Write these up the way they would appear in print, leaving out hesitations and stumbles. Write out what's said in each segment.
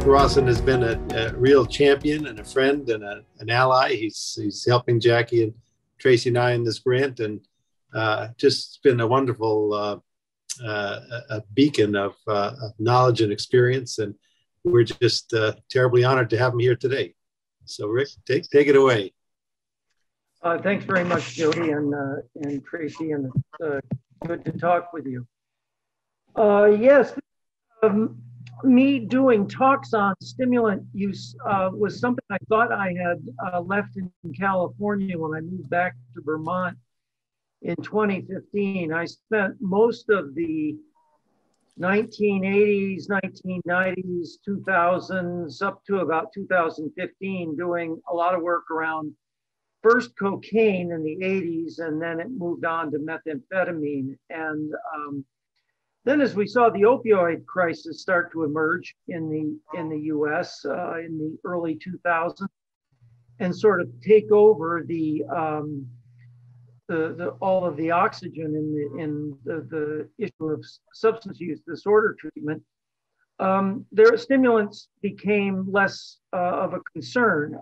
Rawson has been a real champion and a friend and an ally. He's helping Jackie and Tracy and I in this grant, and just been a wonderful a beacon of knowledge and experience. And we're just terribly honored to have him here today. So Rick, take it away. Thanks very much, Jody and Tracy, and it's good to talk with you. Yes, me doing talks on stimulant use was something I thought I had left in California when I moved back to Vermont in 2015. I spent most of the 1980s, 1990s, 2000s, up to about 2015, doing a lot of work around first cocaine in the 80s, and then it moved on to methamphetamine. And then as we saw the opioid crisis start to emerge in the US in the early 2000s and sort of take over the all of the oxygen in the issue of substance use disorder treatment, their stimulants became less of a concern.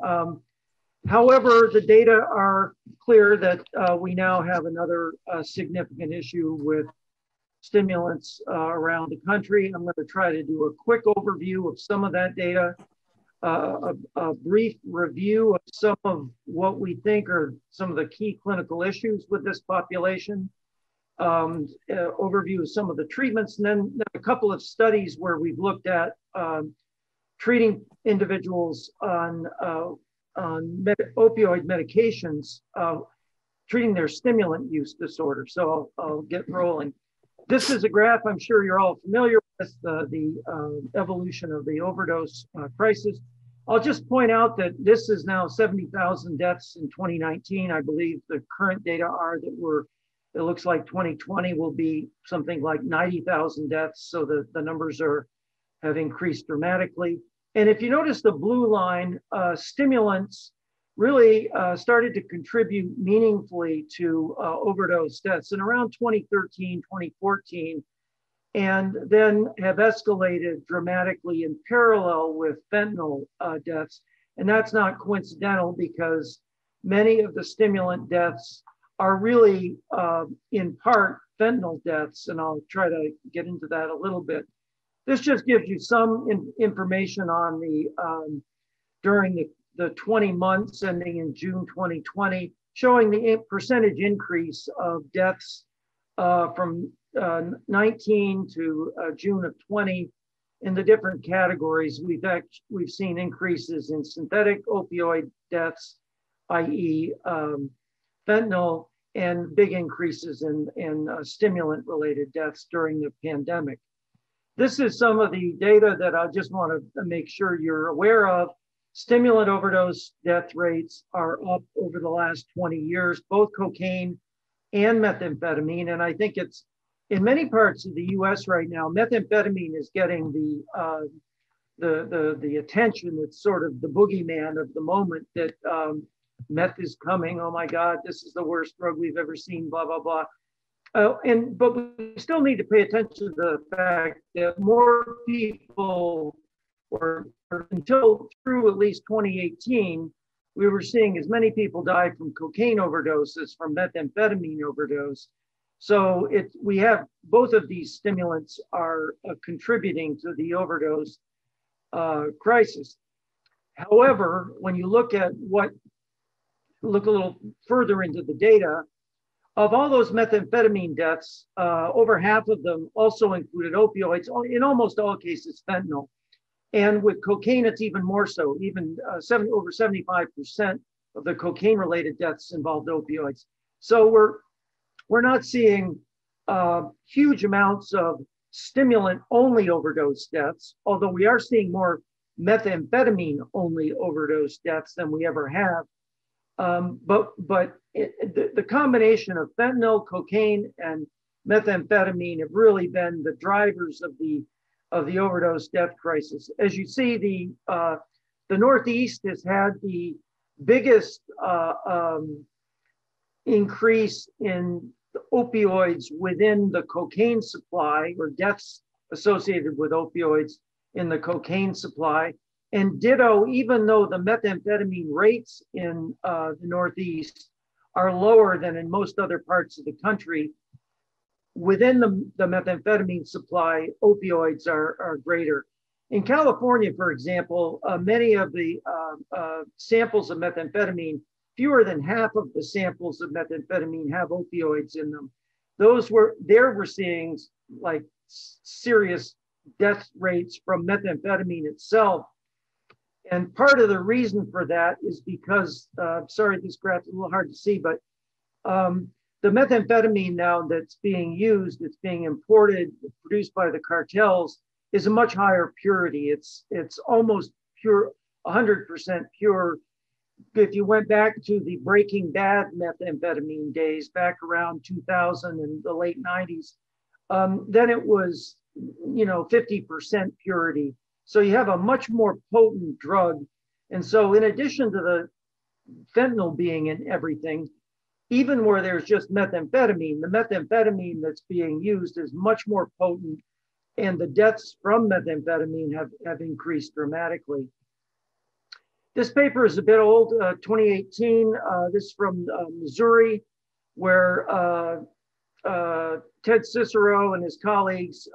However, the data are clear that we now have another significant issue with stimulants around the country. I'm going to try to do a quick overview of some of that data, a brief review of some of what we think are some of the key clinical issues with this population, overview of some of the treatments, and then a couple of studies where we've looked at treating individuals on opioid medications, treating their stimulant use disorder. So I'll get rolling. This is a graph I'm sure you're all familiar with, the evolution of the overdose crisis. I'll just point out that this is now 70,000 deaths in 2019. I believe the current data are that it looks like 2020 will be something like 90,000 deaths. So the numbers have increased dramatically. And if you notice the blue line, stimulants really started to contribute meaningfully to overdose deaths in around 2013, 2014, and then have escalated dramatically in parallel with fentanyl deaths. And that's not coincidental because many of the stimulant deaths are really in part fentanyl deaths, and I'll try to get into that a little bit. This just gives you some information on the during the 20 months ending in June 2020, showing the percentage increase of deaths from 19 to June of 20 in the different categories. We've seen increases in synthetic opioid deaths, i.e. fentanyl, and big increases in stimulant-related deaths during the pandemic. This is some of the data that I just want to make sure you're aware of. Stimulant overdose death rates are up over the last 20 years, both cocaine and methamphetamine. And I think it's in many parts of the US right now, methamphetamine is getting the attention. It's sort of the boogeyman of the moment that meth is coming. Oh my God, this is the worst drug we've ever seen, blah, blah, blah. But we still need to pay attention to the fact that more people until through at least 2018, we were seeing as many people die from cocaine overdose as from methamphetamine overdose. So we have both of these stimulants are contributing to the overdose crisis. However, when you look a little further into the data, of all those methamphetamine deaths, over half of them also included opioids, in almost all cases fentanyl. And with cocaine, it's even more so, even over 75% of the cocaine-related deaths involved opioids. So we're not seeing huge amounts of stimulant-only overdose deaths, although we are seeing more methamphetamine-only overdose deaths than we ever have. But the combination of fentanyl, cocaine, and methamphetamine have really been the drivers of the overdose death crisis. As you see, the Northeast has had the biggest increase in opioids within the cocaine supply, or deaths associated with opioids, in the cocaine supply. And ditto, even though the methamphetamine rates in the Northeast are lower than in most other parts of the country, within the methamphetamine supply, opioids are greater. In California, for example, many of the samples of methamphetamine, fewer than half of the samples of methamphetamine have opioids in them. We're seeing like serious death rates from methamphetamine itself. And part of the reason for that is because, sorry, this graph's a little hard to see, but the methamphetamine now that's being used, it's being imported, produced by the cartels, is a much higher purity. It's almost pure, 100% pure. If you went back to the Breaking Bad methamphetamine days, back around 2000 and the late 90s, then it was, 50% purity. So you have a much more potent drug. And so in addition to the fentanyl being in everything, even where there's just methamphetamine, the methamphetamine that's being used is much more potent, and the deaths from methamphetamine have increased dramatically. This paper is a bit old, 2018. This is from Missouri, where Ted Cicero and his colleagues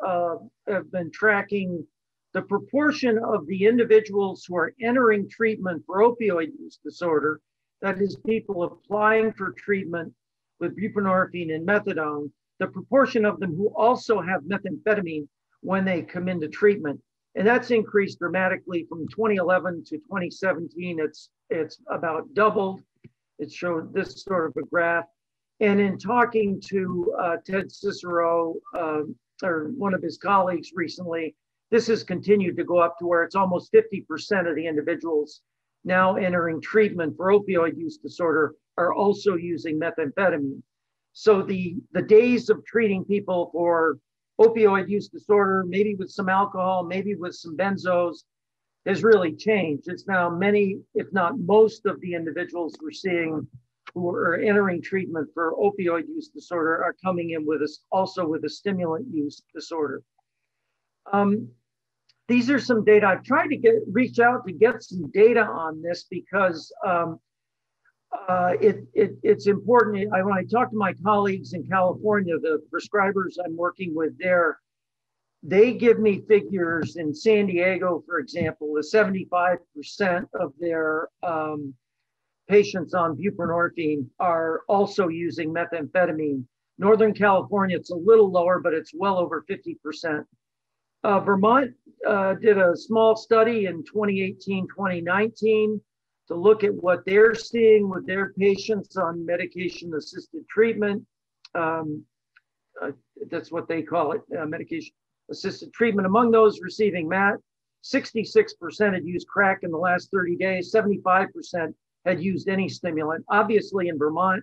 have been tracking the proportion of the individuals who are entering treatment for opioid use disorder, that is, people applying for treatment with buprenorphine and methadone, the proportion of them who also have methamphetamine when they come into treatment. And that's increased dramatically from 2011 to 2017. It's about doubled. It showed this sort of a graph. And in talking to Ted Cicero, or one of his colleagues recently, this has continued to go up to where it's almost 50% of the individuals now entering treatment for opioid use disorder are also using methamphetamine. So the days of treating people for opioid use disorder, maybe with some alcohol, maybe with some benzos, has really changed. It's now many, if not most, of the individuals we're seeing who are entering treatment for opioid use disorder are coming in with also with a stimulant use disorder. These are some data. I've tried to reach out to get some data on this because it's important. When I talk to my colleagues in California, the prescribers I'm working with there, they give me figures in San Diego, for example, the 75% of their patients on buprenorphine are also using methamphetamine. Northern California, it's a little lower, but it's well over 50%. Vermont did a small study in 2018, 2019 to look at what they're seeing with their patients on medication-assisted treatment. That's what they call it, medication-assisted treatment. Among those receiving MAT, 66% had used crack in the last 30 days, 75% had used any stimulant. Obviously in Vermont,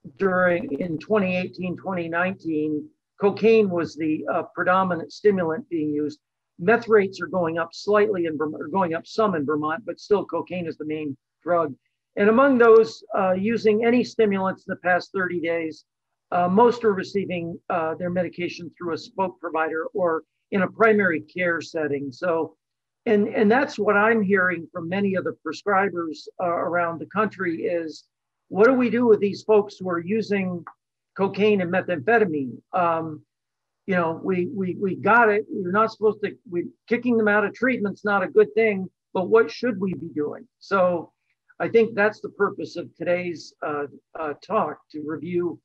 in 2018, 2019, cocaine was the predominant stimulant being used. Meth rates are going up slightly in Vermont, or going up some in Vermont, but still cocaine is the main drug. And among those using any stimulants in the past 30 days, most are receiving their medication through a spoke provider or in a primary care setting. So, and that's what I'm hearing from many of the prescribers around the country is, what do we do with these folks who are using cocaine and methamphetamine? We got it. We're not supposed to, kicking them out of treatment's not a good thing, but what should we be doing? So I think that's the purpose of today's talk, to review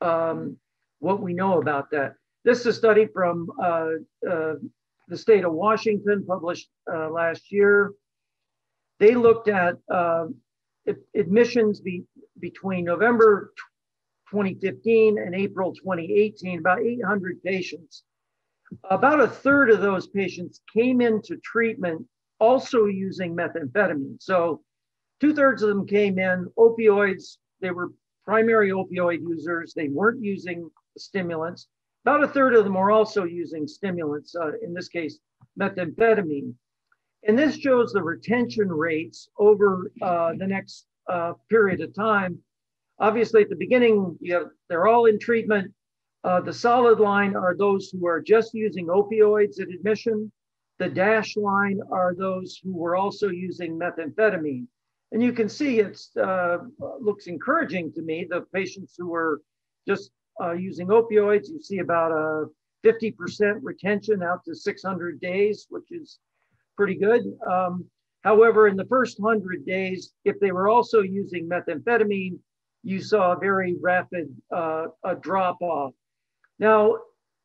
what we know about that. This is a study from the state of Washington, published last year. They looked at admissions between November 2015 and April 2018, about 800 patients. About a third of those patients came into treatment also using methamphetamine. So 2/3 of them came in opioids. They were primary opioid users. They weren't using stimulants. About a third of them were also using stimulants, in this case, methamphetamine. And this shows the retention rates over the next period of time. Obviously, at the beginning, they're all in treatment. The solid line are those who are just using opioids at admission. The dashed line are those who were also using methamphetamine. And you can see it's looks encouraging to me. The patients who were just using opioids, you see about a 50% retention out to 600 days, which is pretty good. However, in the first 100 days, if they were also using methamphetamine, you saw a very rapid drop off. Now,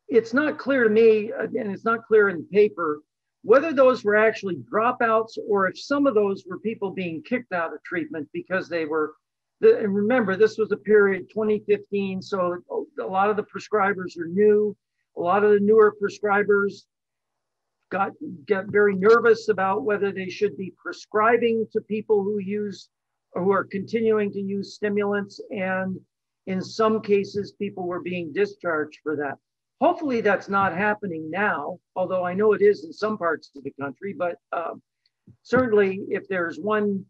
it's not clear to me, and it's not clear in the paper, whether those were actually dropouts or if some of those were people being kicked out of treatment because they were, and remember, this was a period 2015, so a lot of the prescribers are new. A lot of the newer prescribers get very nervous about whether they should be prescribing to people who are continuing to use stimulants, and in some cases, people were being discharged for that. Hopefully that's not happening now, although I know it is in some parts of the country, but certainly if there's one,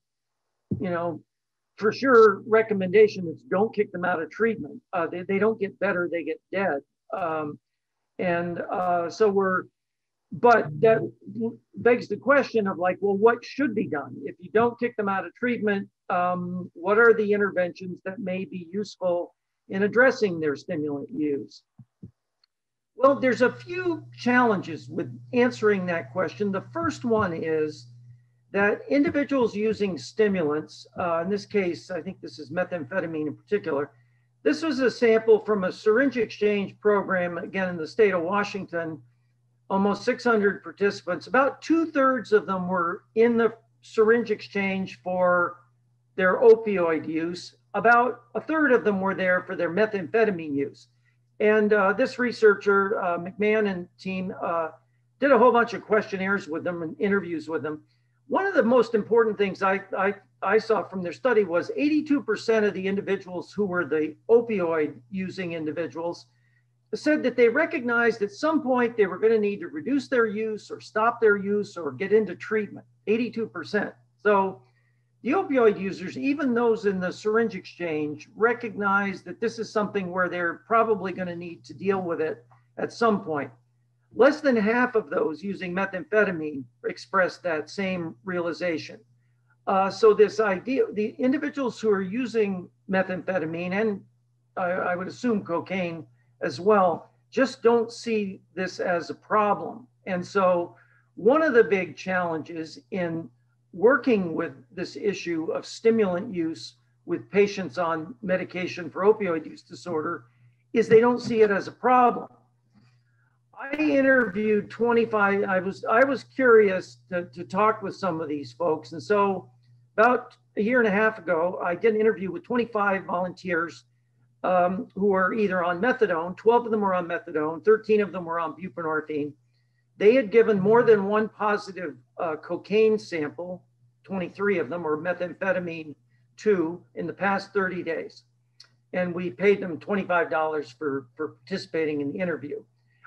for sure recommendation is don't kick them out of treatment. They don't get better, they get dead. But that begs the question of like, well, what should be done? If you don't kick them out of treatment, what are the interventions that may be useful in addressing their stimulant use? Well, there's a few challenges with answering that question. The first one is that individuals using stimulants, in this case, I think this is methamphetamine in particular, this was a sample from a syringe exchange program, again, in the state of Washington, almost 600 participants. About 2/3 of them were in the syringe exchange for their opioid use. About 1/3 of them were there for their methamphetamine use. And this researcher, McMahon and team, did a whole bunch of questionnaires with them and interviews with them. One of the most important things I saw from their study was 82% of the individuals who were the opioid using individuals said that they recognized at some point they were going to need to reduce their use or stop their use or get into treatment, 82%. So the opioid users, even those in the syringe exchange, recognize that this is something where they're probably going to need to deal with it at some point. Less than half of those using methamphetamine expressed that same realization. So this idea, the individuals who are using methamphetamine and I would assume cocaine as well, just don't see this as a problem. And so one of the big challenges in working with this issue of stimulant use with patients on medication for opioid use disorder is they don't see it as a problem. I interviewed 25, I was curious to talk with some of these folks. And so about a year and a half ago, I did an interview with 25 volunteers who are either on methadone. 12 of them were on methadone, 13 of them were on buprenorphine. They had given more than one positive cocaine sample, 23 of them, or methamphetamine 2 in the past 30 days. And we paid them $25 for participating in the interview.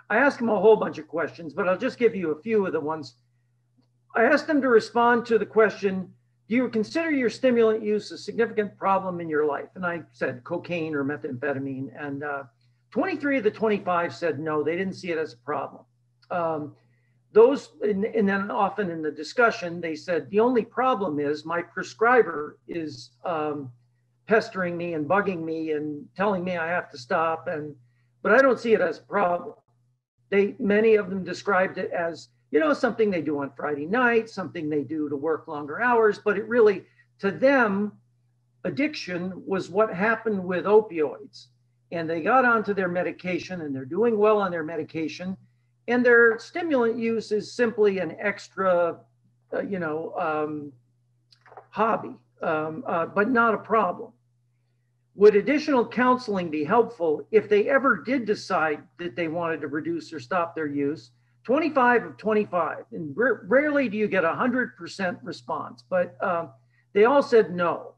I asked them a whole bunch of questions, but I'll just give you a few of the ones. I asked them to respond to the question, do you consider your stimulant use a significant problem in your life? And I said cocaine or methamphetamine. And 23 of the 25 said no, they didn't see it as a problem. And then often in the discussion, they said, the only problem is my prescriber is pestering me and bugging me and telling me I have to stop. But I don't see it as a problem. Many of them described it as, something they do on Friday night, something they do to work longer hours, but it really, to them, addiction was what happened with opioids. And they got onto their medication and they're doing well on their medication. And their stimulant use is simply an extra, hobby, but not a problem. Would additional counseling be helpful if they ever did decide that they wanted to reduce or stop their use? 25 of 25, and rarely do you get 100% response, but they all said no.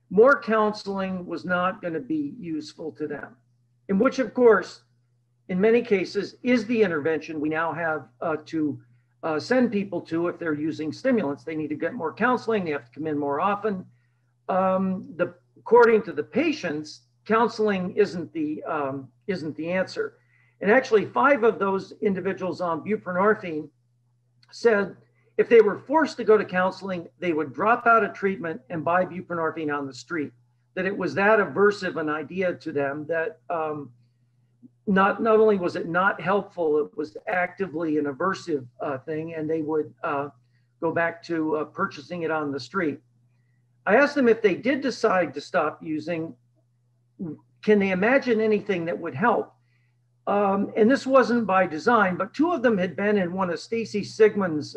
More counseling was not going to be useful to them, in which, of course, in many cases, is the intervention we now have to send people to if they're using stimulants. They need to get more counseling. They have to come in more often. According to the patients, counseling isn't the answer. And actually 5 of those individuals on buprenorphine said if they were forced to go to counseling, they would drop out of treatment and buy buprenorphine on the street. That it was that aversive an idea to them that not only was it not helpful, it was actively an aversive thing, and they would go back to purchasing it on the street. I asked them if they did decide to stop using, can they imagine anything that would help? And this wasn't by design, but 2 of them had been in one of Stacy Sigmund's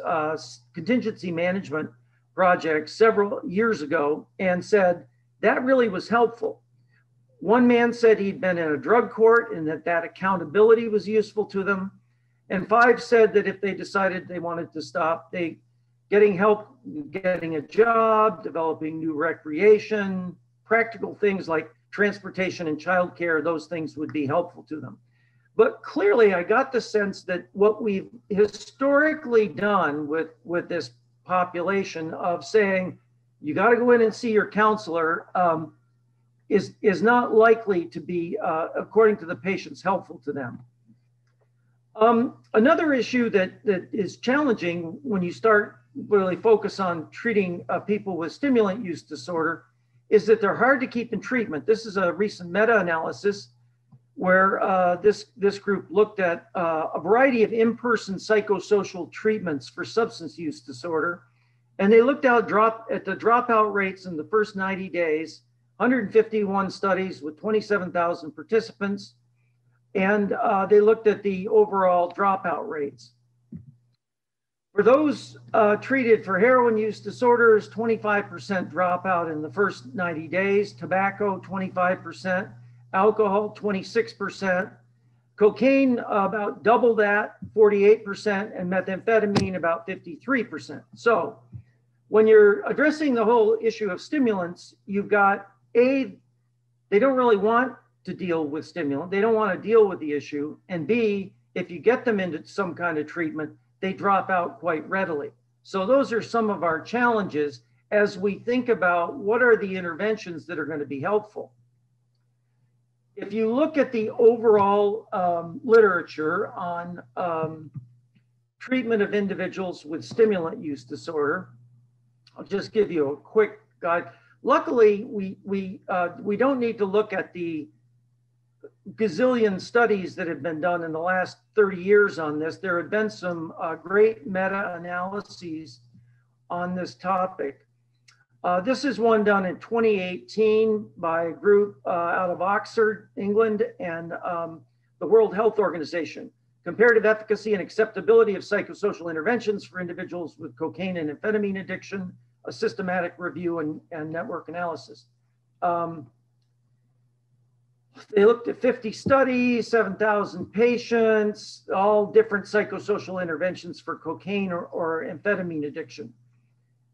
contingency management projects several years ago and said that really was helpful. One man said he'd been in a drug court and that accountability was useful to them. And 5 said that if they decided they wanted to stop, getting help, getting a job, developing new recreation, practical things like transportation and childcare, those things would be helpful to them. But clearly I got the sense that what we've historically done with this population of saying, you got to go in and see your counselor, is not likely to be, according to the patients, helpful to them. Another issue that is challenging when you start really focus on treating people with stimulant use disorder is that they're hard to keep in treatment. This is a recent meta-analysis where this group looked at a variety of in-person psychosocial treatments for substance use disorder. And they looked at the dropout rates in the first 90 days, 151 studies with 27,000 participants. And they looked at the overall dropout rates. For those treated for heroin use disorders, 25% dropout in the first 90 days, tobacco, 25%, alcohol, 26%, cocaine, about double that, 48%, and methamphetamine, about 53%. So when you're addressing the whole issue of stimulants, you've got A, they don't really want to deal with stimulant. They don't want to deal with the issue. And B, if you get them into some kind of treatment, they drop out quite readily. So those are some of our challenges as we think about what are the interventions that are going to be helpful. If you look at the overall literature on treatment of individuals with stimulant use disorder, I'll just give you a quick guide. Luckily, we don't need to look at the gazillion studies that have been done in the last 30 years on this. There have been some great meta-analyses on this topic. This is one done in 2018 by a group out of Oxford, England, and the World Health Organization. Comparative efficacy and acceptability of psychosocial interventions for individuals with cocaine and amphetamine addiction, a systematic review and network analysis. They looked at 50 studies, 7,000 patients, all different psychosocial interventions for cocaine or amphetamine addiction.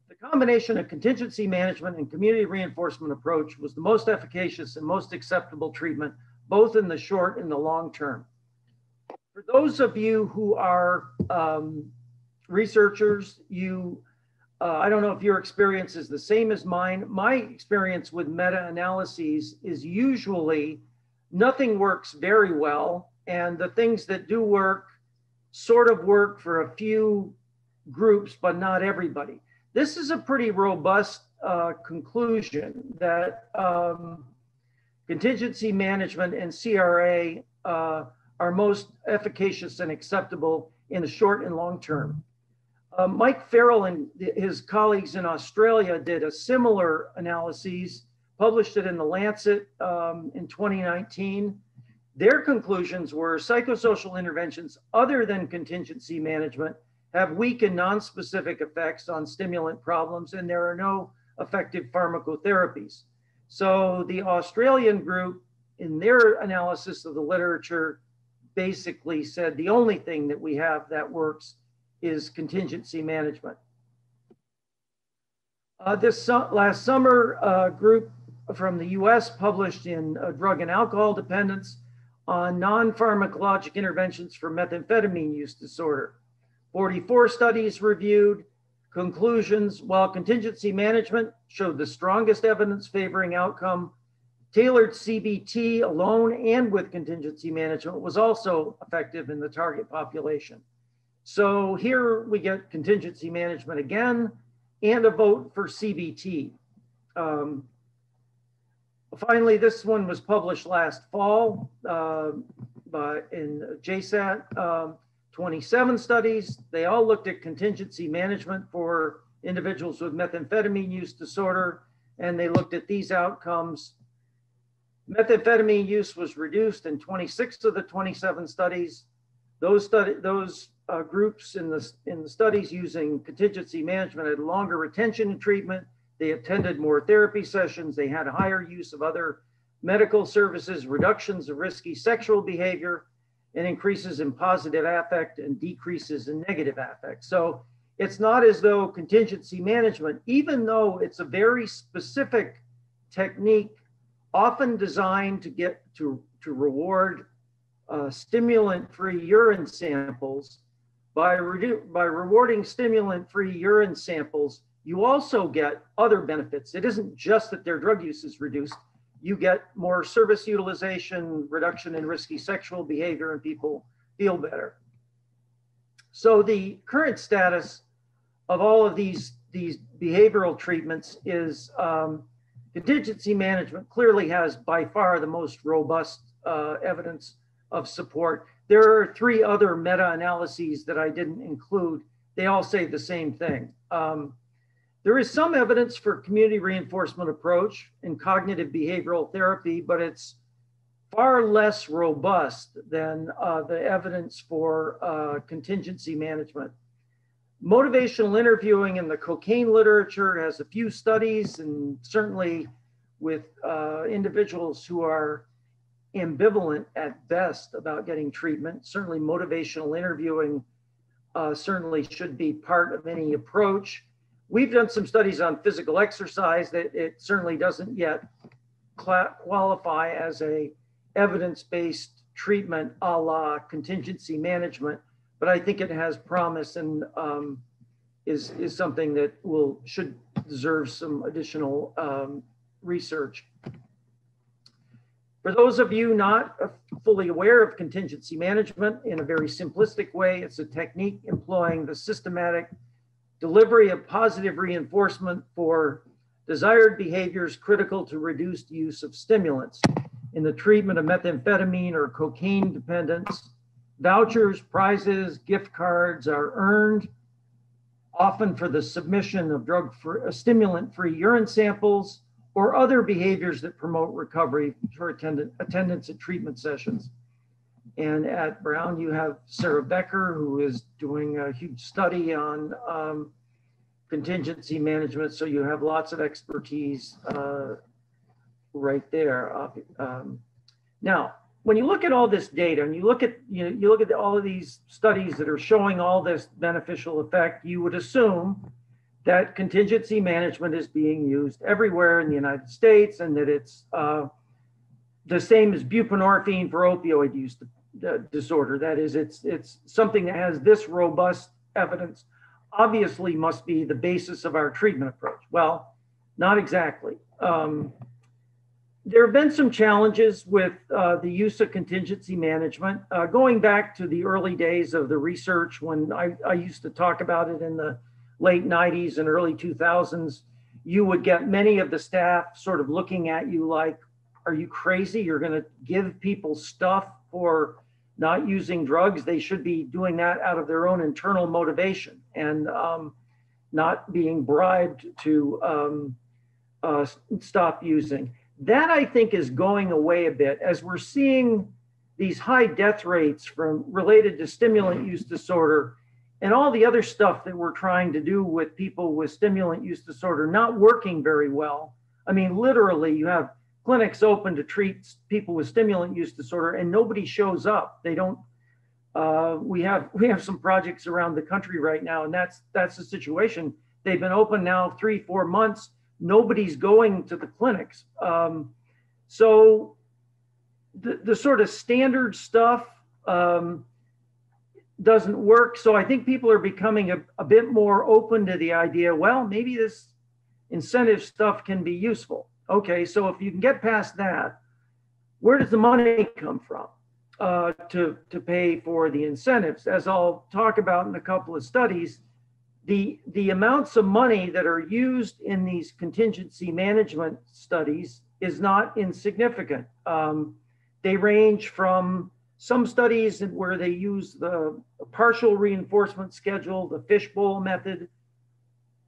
The combination of contingency management and community reinforcement approach was the most efficacious and most acceptable treatment, both in the short and the long term. For those of you who are researchers, I don't know if your experience is the same as mine. My experience with meta-analyses is usually nothing works very well, and the things that do work sort of work for a few groups, but not everybody. This is a pretty robust conclusion that contingency management and CRA are most efficacious and acceptable in the short and long term. Mike Farrell and his colleagues in Australia did a similar analysis, published it in the Lancet in 2019. Their conclusions were psychosocial interventions other than contingency management have weak and non-specific effects on stimulant problems, and there are no effective pharmacotherapies. So the Australian group, in their analysis of the literature, basically said the only thing that we have that works is contingency management. This last summer, a group from the US published in Drug and Alcohol Dependence on non-pharmacologic interventions for methamphetamine use disorder. 44 studies reviewed. Conclusions: while contingency management showed the strongest evidence favoring outcome Tailored CBT alone and with contingency management was also effective in the target population. So here we get contingency management again and a vote for CBT. Finally, this one was published last fall in JSAT, 27 studies. They all looked at contingency management for individuals with methamphetamine use disorder, and they looked at these outcomes. Methamphetamine use was reduced in 26 of the 27 studies. Those groups in the studies using contingency management had longer retention in treatment. They attended more therapy sessions. They had a higher use of other medical services, reductions of risky sexual behavior, and increases in positive affect and decreases in negative affect. So it's not as though contingency management, even though it's a very specific technique, often designed to get to reward stimulant-free urine samples, by rewarding stimulant-free urine samples, you also get other benefits. It isn't just that their drug use is reduced. You get more service utilization, reduction in risky sexual behavior, and people feel better. So the current status of all of these behavioral treatments is contingency management clearly has by far the most robust evidence of support. There are 3 other meta-analyses that I didn't include. They all say the same thing. There is some evidence for community reinforcement approach in cognitive behavioral therapy, but it's far less robust than the evidence for contingency management. Motivational interviewing in the cocaine literature has a few studies, and certainly with individuals who are ambivalent at best about getting treatment. Certainly motivational interviewing certainly should be part of any approach. We've done some studies on physical exercise that it certainly doesn't yet qualify as a evidence-based treatment a la contingency management, but I think it has promise and is something that should deserve some additional research. For those of you not fully aware of contingency management, in a very simplistic way, it's a technique employing the systematic delivery of positive reinforcement for desired behaviors critical to reduced use of stimulants. In the treatment of methamphetamine or cocaine dependence, vouchers, prizes, gift cards are earned, often for the submission of stimulant-free urine samples or other behaviors that promote recovery for attendance at treatment sessions. And at Brown, you have Sarah Becker, who is doing a huge study on contingency management. So you have lots of expertise right there. Now, when you look at all this data and you look at all of these studies that are showing all this beneficial effect, you would assume that contingency management is being used everywhere in the United States, and that it's the same as buprenorphine for opioid use disorder. That is, it's something that has this robust evidence, obviously must be the basis of our treatment approach. Well, not exactly. There have been some challenges with the use of contingency management. Going back to the early days of the research, when I used to talk about it in the late 90s and early 2000s, you would get many of the staff sort of looking at you like, are you crazy? You're going to give people stuff for not using drugs. They should be doing that out of their own internal motivation and not being bribed to stop using. That, I think, is going away a bit as we're seeing these high death rates related to stimulant use disorder and all the other stuff that we're trying to do with people with stimulant use disorder not working very well. I mean, literally, you have clinics open to treat people with stimulant use disorder and nobody shows up. They don't. We have some projects around the country right now, and that's the situation. They've been open now 3-4 months. Nobody's going to the clinics. So the sort of standard stuff doesn't work. So I think people are becoming a bit more open to the idea, well, maybe this incentive stuff can be useful. Okay, so if you can get past that, where does the money come from to pay for the incentives? As I'll talk about in a couple of studies, the amounts of money that are used in these contingency management studies is not insignificant. They range from some studies where they use the partial reinforcement schedule, the Fishbowl Method,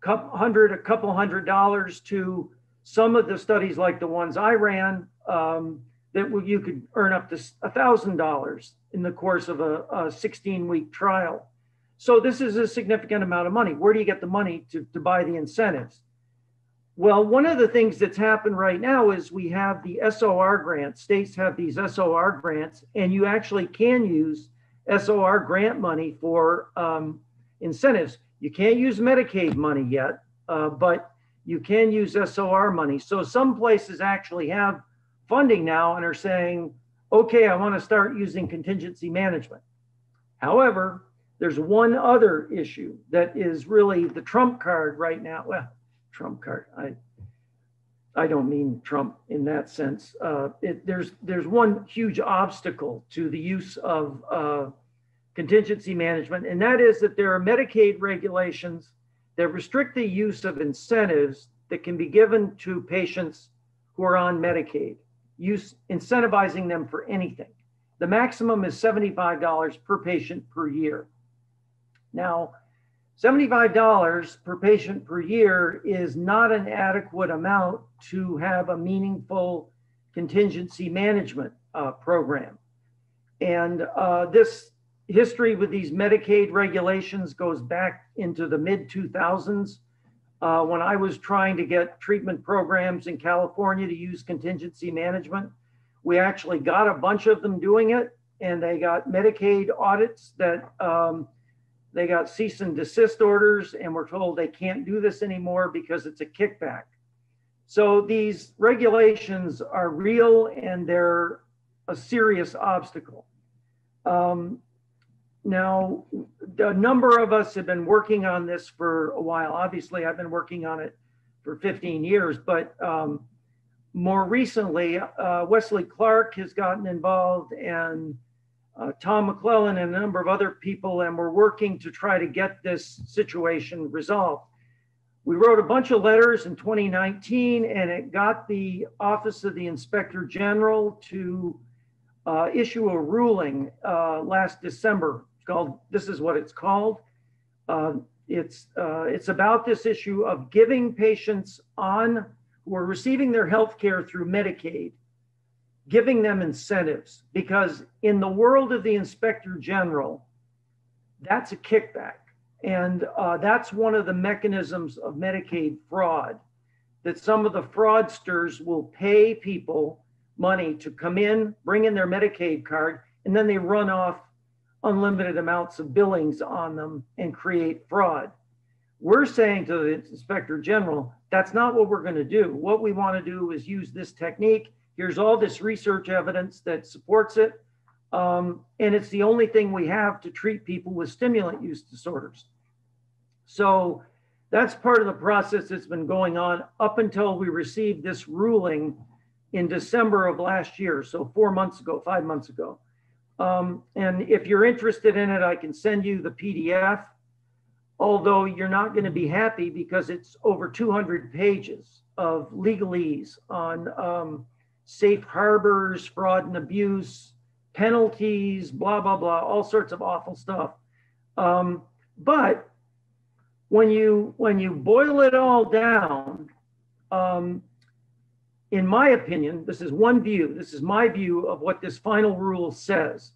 a couple $100 to some of the studies like the ones I ran that you could earn up to $1,000 in the course of a 16-week trial. So this is a significant amount of money. Where do you get the money to buy the incentives? Well, one of the things that's happened right now is we have the SOR grants. States have these SOR grants, and you actually can use SOR grant money for incentives. You can't use Medicaid money yet, but you can use SOR money. So some places actually have funding now and are saying, okay, I want to start using contingency management. However, there's one other issue that is really the trump card right now. Well, trump card, I don't mean Trump in that sense. There's one huge obstacle to the use of contingency management, and that is that there are Medicaid regulations that restrict the use of incentives that can be given to patients who are on Medicaid, incentivizing them for anything. The maximum is $75 per patient per year. Now, $75 per patient per year is not an adequate amount to have a meaningful contingency management program. And this history with these Medicaid regulations goes back into the mid-2000s when I was trying to get treatment programs in California to use contingency management. We actually got a bunch of them doing it, and they got Medicaid audits that they got cease and desist orders and were told they can't do this anymore because it's a kickback. So these regulations are real and they're a serious obstacle. Now, a number of us have been working on this for a while. Obviously, I've been working on it for 15 years, but more recently, Wesley Clark has gotten involved, and Tom McClellan and a number of other people, and we're working to try to get this situation resolved. We wrote a bunch of letters in 2019, and it got the Office of the Inspector General to issue a ruling last December. It's called, this is what it's called. It's about this issue of giving patients who are receiving their health care through Medicaid, giving them incentives, because in the world of the Inspector General, that's a kickback. And that's one of the mechanisms of Medicaid fraud, that some of the fraudsters will pay people money to come in, bring in their Medicaid card, and then they run off unlimited amounts of billings on them and create fraud. We're saying to the Inspector General, that's not what we're going to do. What we want to do is use this technique. Here's all this research evidence that supports it. And it's the only thing we have to treat people with stimulant use disorders. So that's part of the process that's been going on up until we received this ruling in December of last year. So 4 months ago, 5 months ago. And if you're interested in it, I can send you the PDF, although you're not going to be happy because it's over 200 pages of legalese on safe harbors, fraud and abuse, penalties, blah, blah, blah, all sorts of awful stuff. But when you boil it all down, in my opinion, this is one view, this is my view of what this final rule says.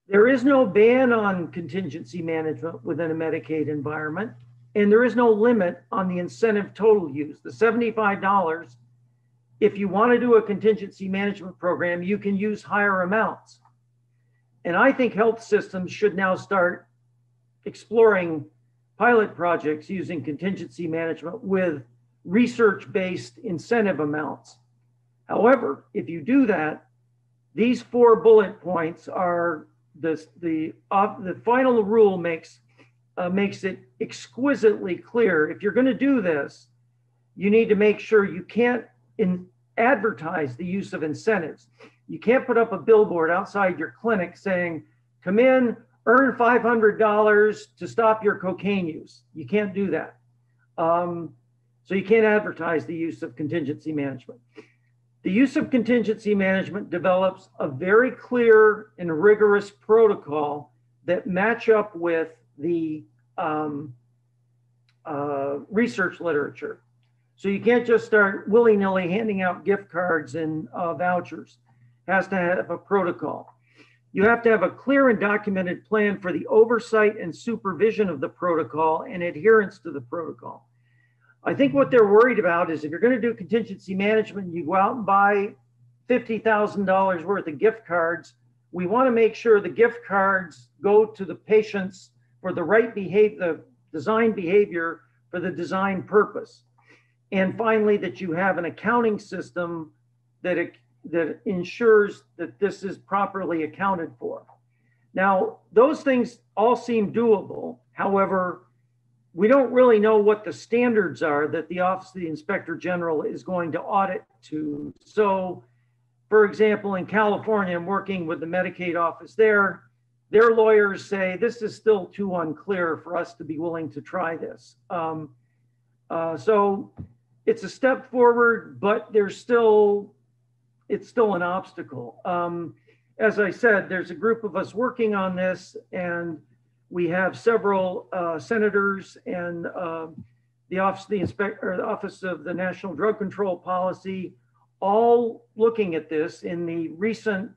There is no ban on contingency management within a Medicaid environment, and there is no limit on the incentive total use. The $75, if you want to do a contingency management program, you can use higher amounts. And I think health systems should now start exploring pilot projects using contingency management with research-based incentive amounts. However, if you do that, these 4 bullet points are the final rule makes it exquisitely clear. If you're going to do this, you need to make sure you can't advertise the use of incentives. You can't put up a billboard outside your clinic saying, come in, earn $500 to stop your cocaine use. You can't do that. So you can't advertise the use of contingency management. The use of contingency management develops a very clear and rigorous protocol that match up with the research literature. So you can't just start willy-nilly handing out gift cards and vouchers. It has to have a protocol. You have to have a clear and documented plan for the oversight and supervision of the protocol and adherence to the protocol. I think what they're worried about is if you're going to do contingency management, you go out and buy $50,000 worth of gift cards. We want to make sure the gift cards go to the patients for the right behavior, the design behavior for the design purpose. And finally, that you have an accounting system that ensures that this is properly accounted for. Now, those things all seem doable. However, we don't really know what the standards are that the Office of the Inspector General is going to audit to. So, for example, in California, I'm working with the Medicaid office there. Their lawyers say this is still too unclear for us to be willing to try this. So it's a step forward, but it's still an obstacle. As I said, there's a group of us working on this, and we have several senators and the Office of the National Drug Control Policy, all looking at this. In the recent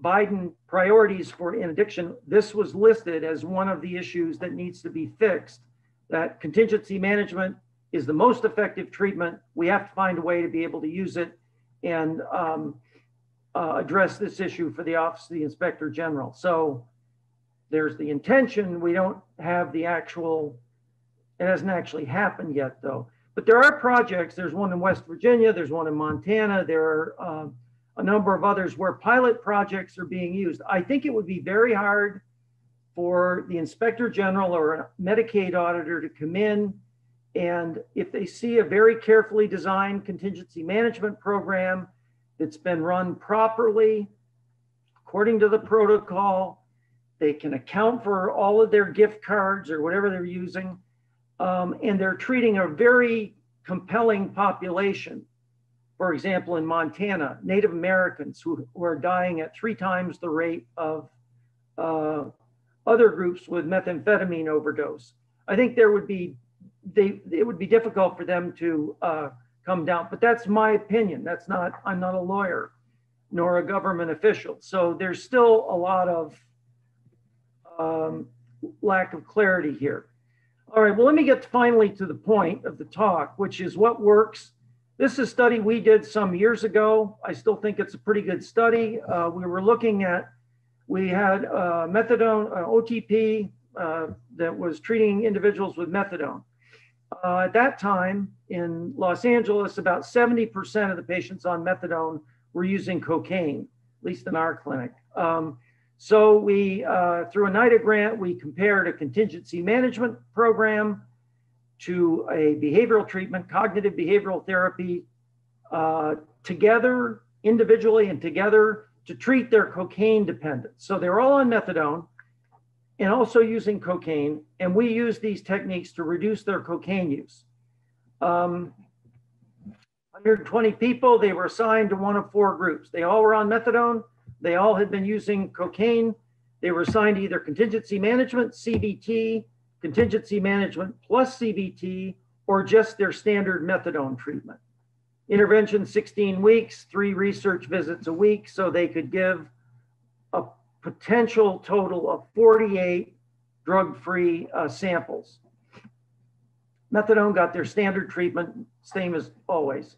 Biden priorities in addiction, this was listed as one of the issues that needs to be fixed, that contingency management is the most effective treatment. We have to find a way to be able to use it and address this issue for the Office of the Inspector General. So there's the intention. We don't have the actual, it hasn't actually happened yet though. But there are projects. There's one in West Virginia. There's one in Montana. There are a number of others where pilot projects are being used. I think it would be very hard for the Inspector General or a Medicaid auditor to come in, and if they see a very carefully designed contingency management program that's been run properly, according to the protocol, they can account for all of their gift cards or whatever they're using, and they're treating a very compelling population. For example, in Montana, Native Americans who are dying at 3 times the rate of other groups with methamphetamine overdose. I think it would be difficult for them to come down, but that's my opinion. I'm not a lawyer nor a government official. So there's still a lot of lack of clarity here. All right, well, let me get finally to the point of the talk, which is what works. This is a study we did some years ago. I still think it's a pretty good study. We had methadone, OTP that was treating individuals with methadone. At that time in Los Angeles, about 70% of the patients on methadone were using cocaine, at least in our clinic. So we, through a NIDA grant, we compared a contingency management program to a behavioral treatment, cognitive behavioral therapy, together, individually and together, to treat their cocaine dependence. So they were all on methadone and also using cocaine, and we used these techniques to reduce their cocaine use. 120 people, they were assigned to one of 4 groups. They all were on methadone. They all had been using cocaine. They were assigned to either contingency management, CBT, contingency management plus CBT, or just their standard methadone treatment. Intervention 16 weeks, 3 research visits a week, so they could give a potential total of 48 drug-free samples. Methadone got their standard treatment, same as always.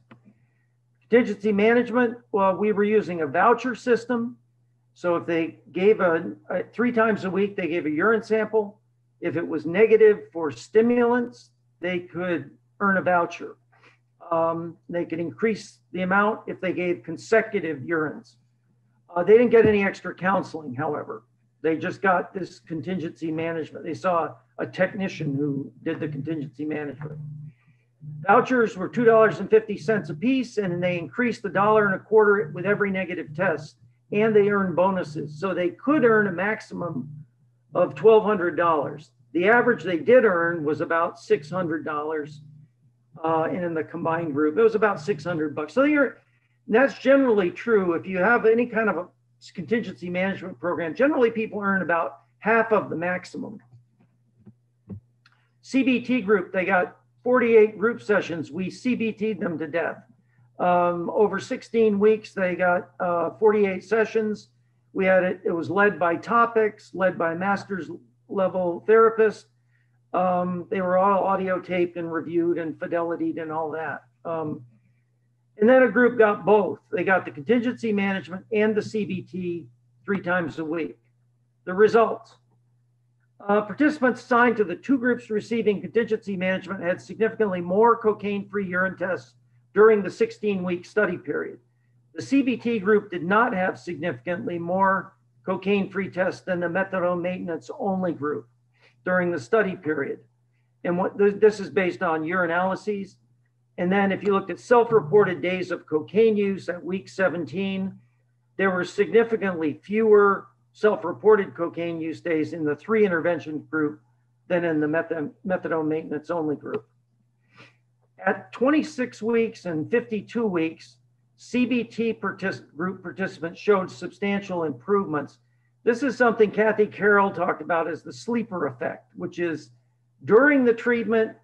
Contingency management, well, we were using a voucher system. So if they gave 3 times a week, they gave a urine sample. If it was negative for stimulants, they could earn a voucher. They could increase the amount if they gave consecutive urines. They didn't get any extra counseling, however. They just got this contingency management. They saw a technician who did the contingency management. Vouchers were $2.50 a piece, and they increased $1.25 with every negative test, and they earned bonuses. So they could earn a maximum of $1,200. The average they did earn was about $600, and in the combined group, it was about $600. So that's generally true. If you have any kind of a contingency management program, generally people earn about half of the maximum. CBT group, they got 48 group sessions. We CBT'd them to death. Over 16 weeks, they got 48 sessions. We had it was led by topics, led by master's level therapists. They were all audio taped and reviewed and fidelity and all that. And then a group got both. They got the contingency management and the CBT 3 times a week. The results. Participants assigned to the 2 groups receiving contingency management had significantly more cocaine-free urine tests during the 16-week study period. The CBT group did not have significantly more cocaine-free tests than the methadone maintenance only group during the study period. And this is based on urinalyses. And then if you looked at self-reported days of cocaine use at week 17, there were significantly fewer self-reported cocaine use days in the 3 intervention group than in the methadone maintenance only group. At 26 weeks and 52 weeks, CBT group participants showed substantial improvements. This is something Kathy Carroll talked about as the sleeper effect, which is during the treatment,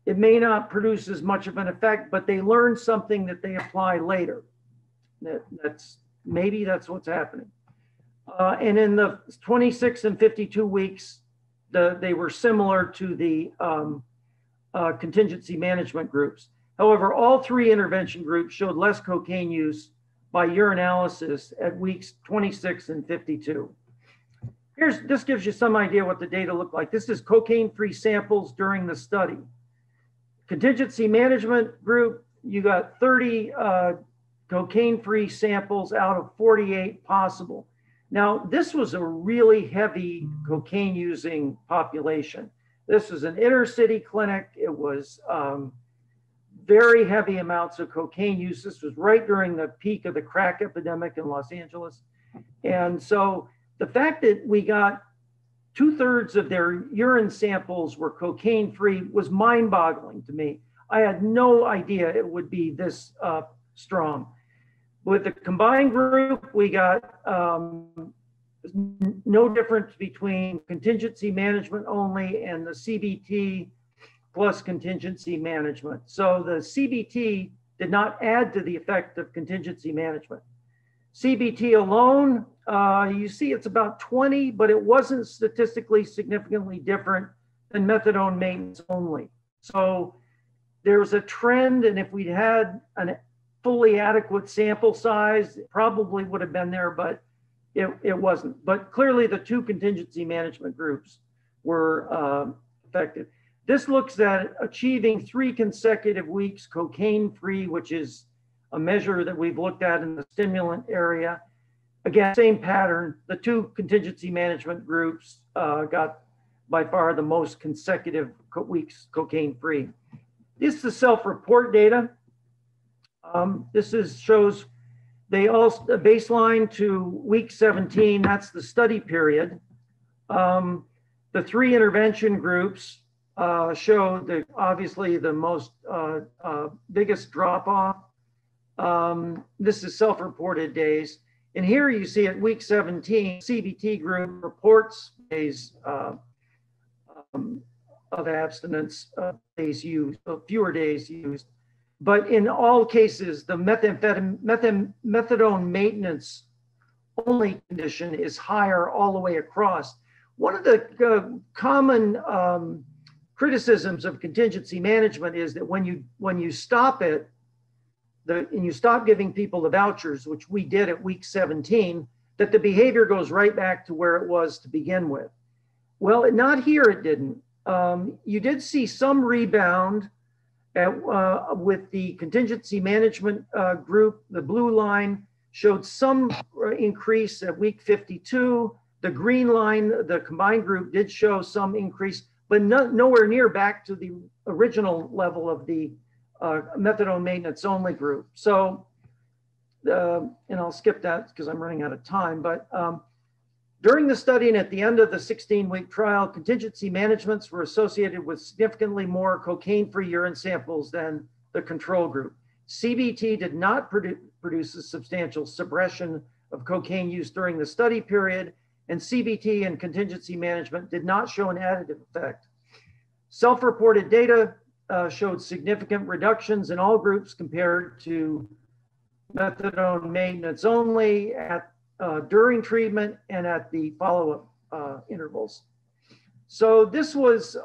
it may not produce as much of an effect, but they learn something that they apply later. Maybe that's what's happening. And in the 26 and 52 weeks, they were similar to the contingency management groups. However, all 3 intervention groups showed less cocaine use by urinalysis at weeks 26 and 52. This gives you some idea what the data look like. This is cocaine-free samples during the study. Contingency management group, you got 30 cocaine-free samples out of 48 possible. Now, this was a really heavy cocaine-using population. This was an inner city clinic. It was very heavy amounts of cocaine use. This was right during the peak of the crack epidemic in Los Angeles. And so the fact that we got 2/3 of their urine samples were cocaine-free was mind-boggling to me. I had no idea it would be this strong. With the combined group, we got no difference between contingency management only and the CBT plus contingency management. So the CBT did not add to the effect of contingency management. CBT alone, you see it's about 20, but it wasn't statistically significantly different than methadone maintenance only. So there's a trend, and if we'd had a fully adequate sample size, it probably would have been there, but it wasn't. But clearly the 2 contingency management groups were effective. This looks at achieving 3 consecutive weeks cocaine-free, which is a measure that we've looked at in the stimulant area. Again, same pattern. The 2 contingency management groups got by far the most consecutive weeks cocaine-free. This is the self-report data. This shows they all baseline to week 17. That's the study period. The 3 intervention groups show obviously the most biggest drop off. This is self-reported days. And here you see at week 17, CBT group reports days of abstinence, days used, fewer days used. But in all cases, the methadone maintenance only condition is higher all the way across. One of the common criticisms of contingency management is that when you stop it, and you stop giving people the vouchers, which we did at week 17, that the behavior goes right back to where it was to begin with. Well, not here, it didn't. You did see some rebound with the contingency management group. The blue line showed some increase at week 52, The green line, the combined group, did show some increase, but nowhere near back to the original level of the methadone maintenance only group. So, and I'll skip that because I'm running out of time, but during the study and at the end of the 16-week trial, contingency managements were associated with significantly more cocaine-free urine samples than the control group. CBT did not produce a substantial suppression of cocaine use during the study period, and CBT and contingency management did not show an additive effect. Self-reported data showed significant reductions in all groups compared to methadone maintenance only during treatment and at the follow-up intervals. So this was,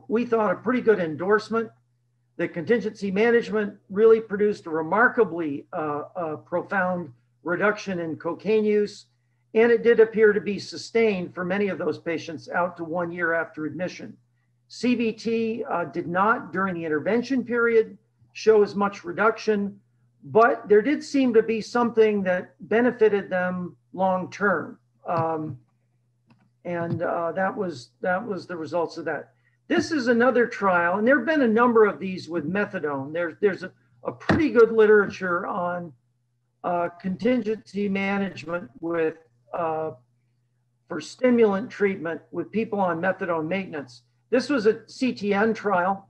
we thought, a pretty good endorsement. The contingency management really produced a remarkably profound reduction in cocaine use, and it did appear to be sustained for many of those patients out to 1 year after admission. CBT did not, during the intervention period, show as much reduction, but there did seem to be something that benefited them long-term. That was the results of that. This is another trial, and there have been a number of these with methadone. There's a pretty good literature on contingency management with for stimulant treatment with people on methadone maintenance. This was a CTN trial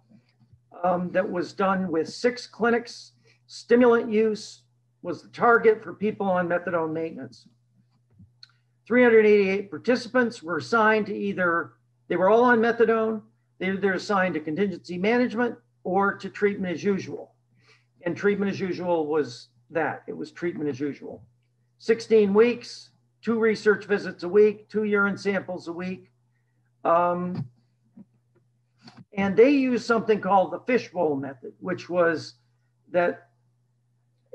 that was done with 6 clinics. Stimulant use was the target for people on methadone maintenance. 388 participants were assigned to either, they were all on methadone, they were assigned to contingency management or to treatment as usual. And treatment as usual was that, it was treatment as usual. 16 weeks, 2 research visits a week, 2 urine samples a week. And they used something called the Fishbowl Method, which was that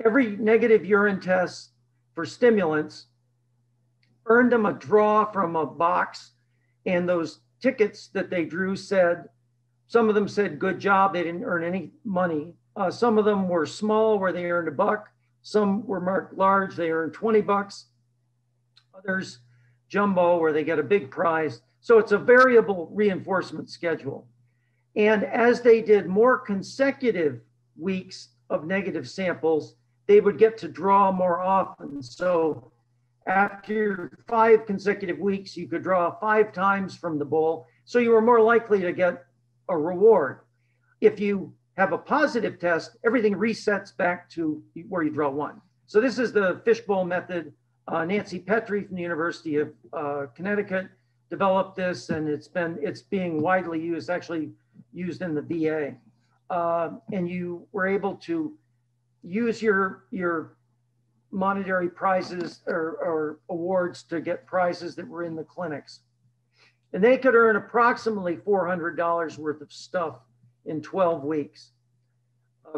every negative urine test for stimulants earned them a draw from a box, and those tickets that they drew said, some of them said good job, they didn't earn any money. Some of them were small where they earned $1. Some were marked large, they earned $20. Others jumbo where they get a big prize. So it's a variable reinforcement schedule. And as they did more consecutive weeks of negative samples, they would get to draw more often. So after 5 consecutive weeks, you could draw 5 times from the bowl. So you were more likely to get a reward. If you have a positive test, everything resets back to where you draw 1. So this is the Fishbowl Method. Nancy Petrie from the University of Connecticut developed this, and it's being widely used, actually used in the VA. And you were able to use your monetary prizes or awards to get prizes that were in the clinics. And they could earn approximately $400 worth of stuff in 12 weeks.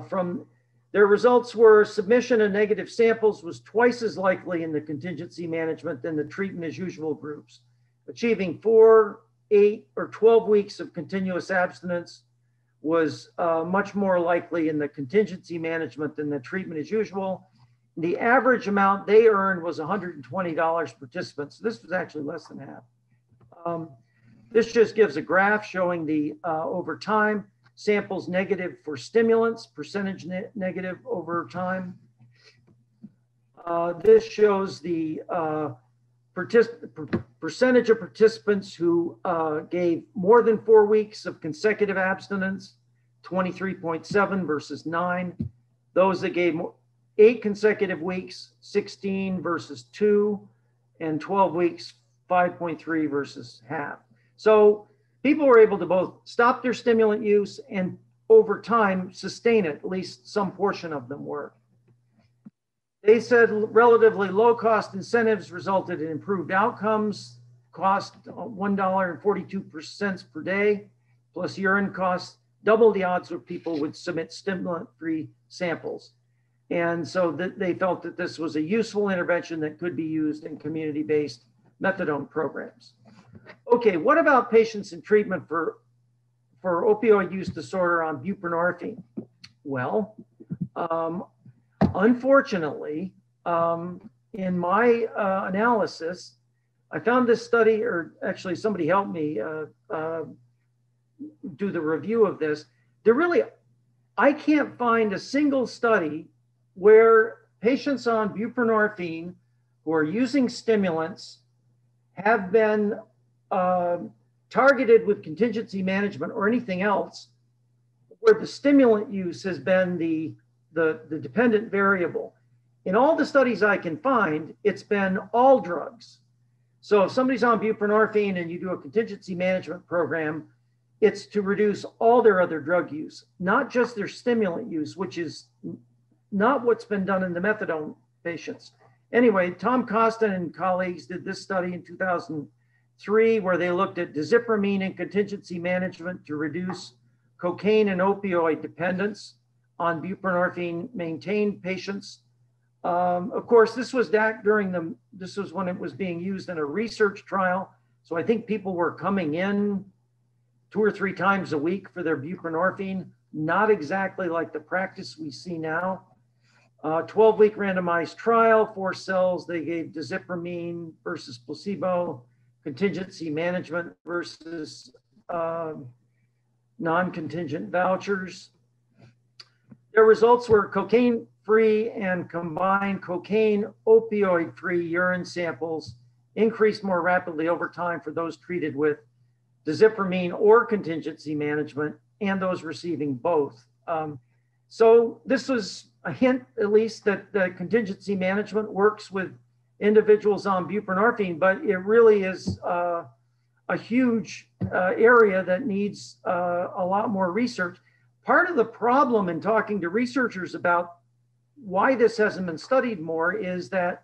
From their results were submission of negative samples was twice as likely in the contingency management than the treatment as usual groups. Achieving 4, 8, or 12 weeks of continuous abstinence was much more likely in the contingency management than the treatment as usual. The average amount they earned was $120 per participant. So this was actually less than half. This just gives a graph showing the over time, samples negative for stimulants, percentage negative over time. This shows the percentage of participants who gave more than 4 weeks of consecutive abstinence, 23.7 versus 9. Those that gave 8 consecutive weeks, 16 versus 2, and 12 weeks, 5.3 versus half. So people were able to both stop their stimulant use and over time sustain it, at least some portion of them were. They said relatively low cost incentives resulted in improved outcomes, cost $1.42 per day, plus urine costs, double the odds of people would submit stimulant-free samples. And so they felt that this was a useful intervention that could be used in community-based methadone programs. Okay, what about patients in treatment for opioid use disorder on buprenorphine? Well, unfortunately, in my analysis, I found this study, or actually somebody helped me do the review of this. I can't find a single study where patients on buprenorphine who are using stimulants have been targeted with contingency management or anything else where the stimulant use has been the dependent variable. In all the studies I can find, it's been all drugs. So if somebody's on buprenorphine and you do a contingency management program, it's to reduce all their other drug use, not just their stimulant use, which is not what's been done in the methadone patients. Anyway, Tom Costin and colleagues did this study in 2003 where they looked at dizipramine and contingency management to reduce cocaine and opioid dependence on buprenorphine maintained patients. Of course, this was this was when it was being used in a research trial. So I think people were coming in 2 or 3 times a week for their buprenorphine, not exactly like the practice we see now. 12-week randomized trial, 4 cells, they gave dizipramine versus placebo, contingency management versus non-contingent vouchers. Their results were cocaine-free and combined cocaine opioid-free urine samples increased more rapidly over time for those treated with dizipramine or contingency management and those receiving both. So this was a hint, at least, that the contingency management works with individuals on buprenorphine, but it really is a huge area that needs a lot more research. Part of the problem in talking to researchers about why this hasn't been studied more is that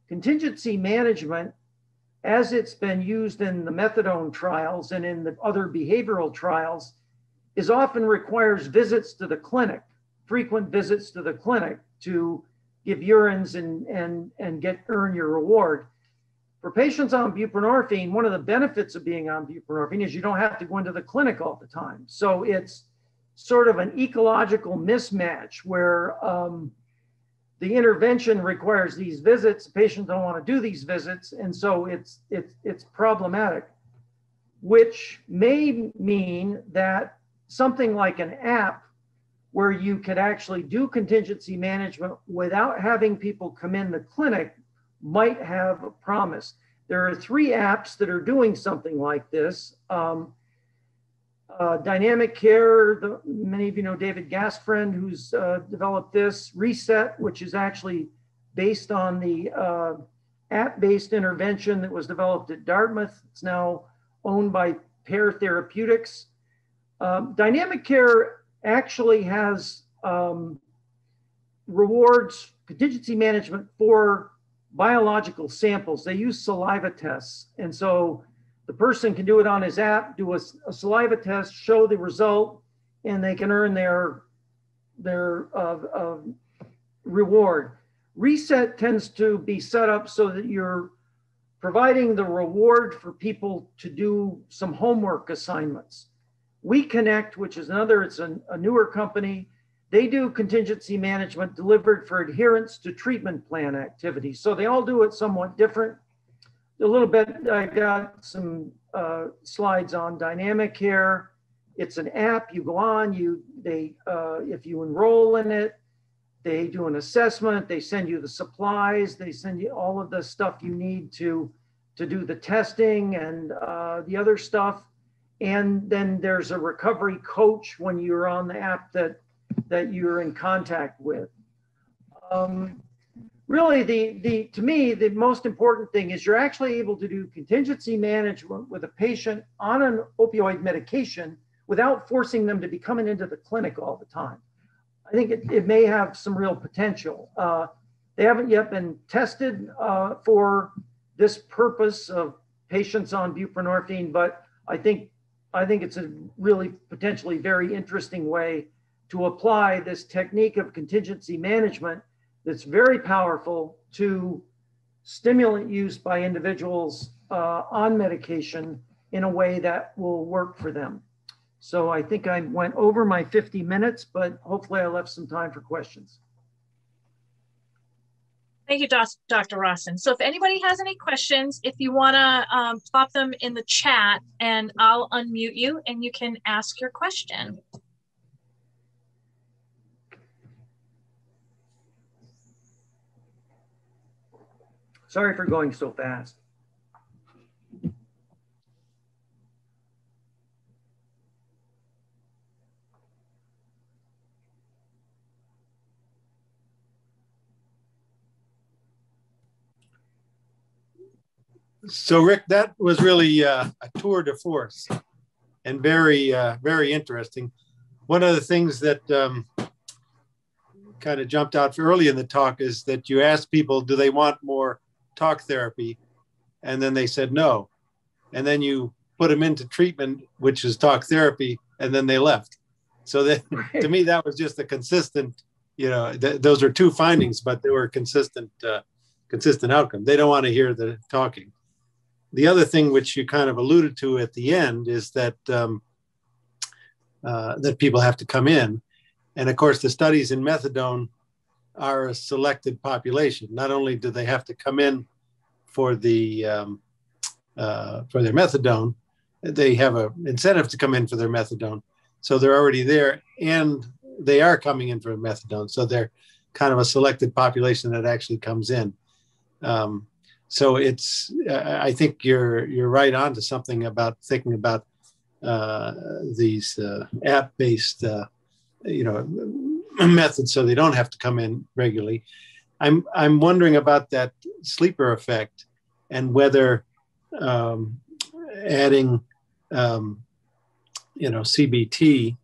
contingency management, as it's been used in the methadone trials and in the other behavioral trials, is often requires visits to the clinic, frequent visits to the clinic to give urines and earn your reward. For patients on buprenorphine, one of the benefits of being on buprenorphine is you don't have to go into the clinic all the time. So it's sort of an ecological mismatch where the intervention requires these visits. Patients don't want to do these visits, and so it's problematic, which may mean that something like an app where you could actually do contingency management without having people come in the clinic might have a promise. There are 3 apps that are doing something like this. Dynamic Care, many of you know David Gasfriend, who's developed this. Reset, which is actually based on the app-based intervention that was developed at Dartmouth. It's now owned by Pear Therapeutics. Dynamic Care actually has rewards contingency management for biological samples. They use saliva tests. And so the person can do it on his app, do a saliva test, show the result, and they can earn their reward. Reset tends to be set up so that you're providing the reward for people to do some homework assignments. WeConnect, which is it's a newer company, they do contingency management delivered for adherence to treatment plan activities. So they all do it somewhat different. A little bit, I got some slides on Dynamic Care. It's an app. You go on, if you enroll in it, they do an assessment. They send you the supplies. They send you all of the stuff you need to do the testing and the other stuff. And then there's a recovery coach when you're on the app that you're in contact with. Really, to me, the most important thing is you're actually able to do contingency management with a patient on an opioid medication without forcing them to be coming into the clinic all the time. I think it may have some real potential. They haven't yet been tested for this purpose of patients on buprenorphine, but I think it's a really potentially very interesting way to apply this technique of contingency management that's very powerful to stimulant use by individuals on medication in a way that will work for them. So I think I went over my 50 minutes, but hopefully I left some time for questions. Thank you, Dr. Rawson. So if anybody has any questions, if you want to plop them in the chat, and I'll unmute you and you can ask your question. Sorry for going so fast. So Rick, that was really a tour de force and very, very interesting. One of the things that kind of jumped out early in the talk is that you asked people, do they want more talk therapy? And then they said no. And then you put them into treatment, which is talk therapy, and then they left. So that, to me, that was just a consistent, you know, those are two findings, but they were consistent outcome. They don't want to hear the talking. The other thing which you kind of alluded to at the end is that that people have to come in. And of course, the studies in methadone are a selected population. Not only do they have to come in for the for their methadone, they have an incentive to come in for their methadone. So they're already there, and they are coming in for methadone. So they're kind of a selected population that actually comes in. So it's, I think you're right on to something about thinking about these app-based, methods, so they don't have to come in regularly. I'm wondering about that sleeper effect and whether adding, CBT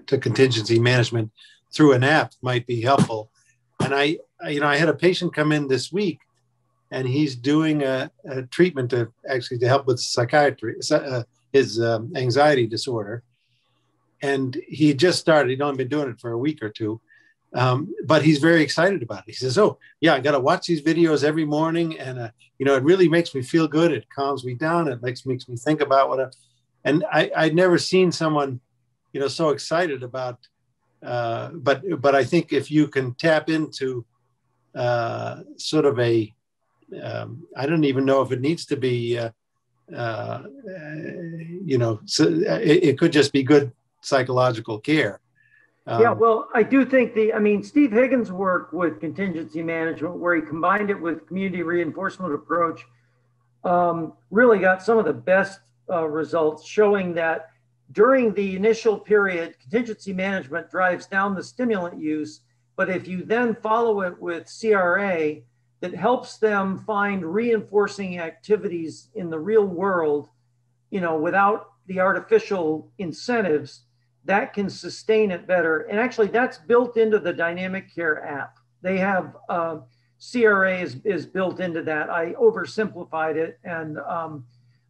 to contingency management through an app might be helpful. And I had a patient come in this week, and he's doing a treatment to help with psychiatry, his anxiety disorder. And he just started. He'd only been doing it for a week or two, but he's very excited about it. He says, "Oh, yeah, I got to watch these videos every morning, and it really makes me feel good. It calms me down. It makes me think about what." And I'd never seen someone, so excited about. But I think if you can tap into sort of a, I don't even know if it needs to be, so it could just be good psychological care. Yeah, well, I do think Steve Higgins' work with contingency management, where he combined it with community reinforcement approach, really got some of the best results, showing that during the initial period, contingency management drives down the stimulant use, but if you then follow it with CRA, that helps them find reinforcing activities in the real world, without the artificial incentives, that can sustain it better. And actually that's built into the Dynamic Care app. They have CRA is built into that. I oversimplified it,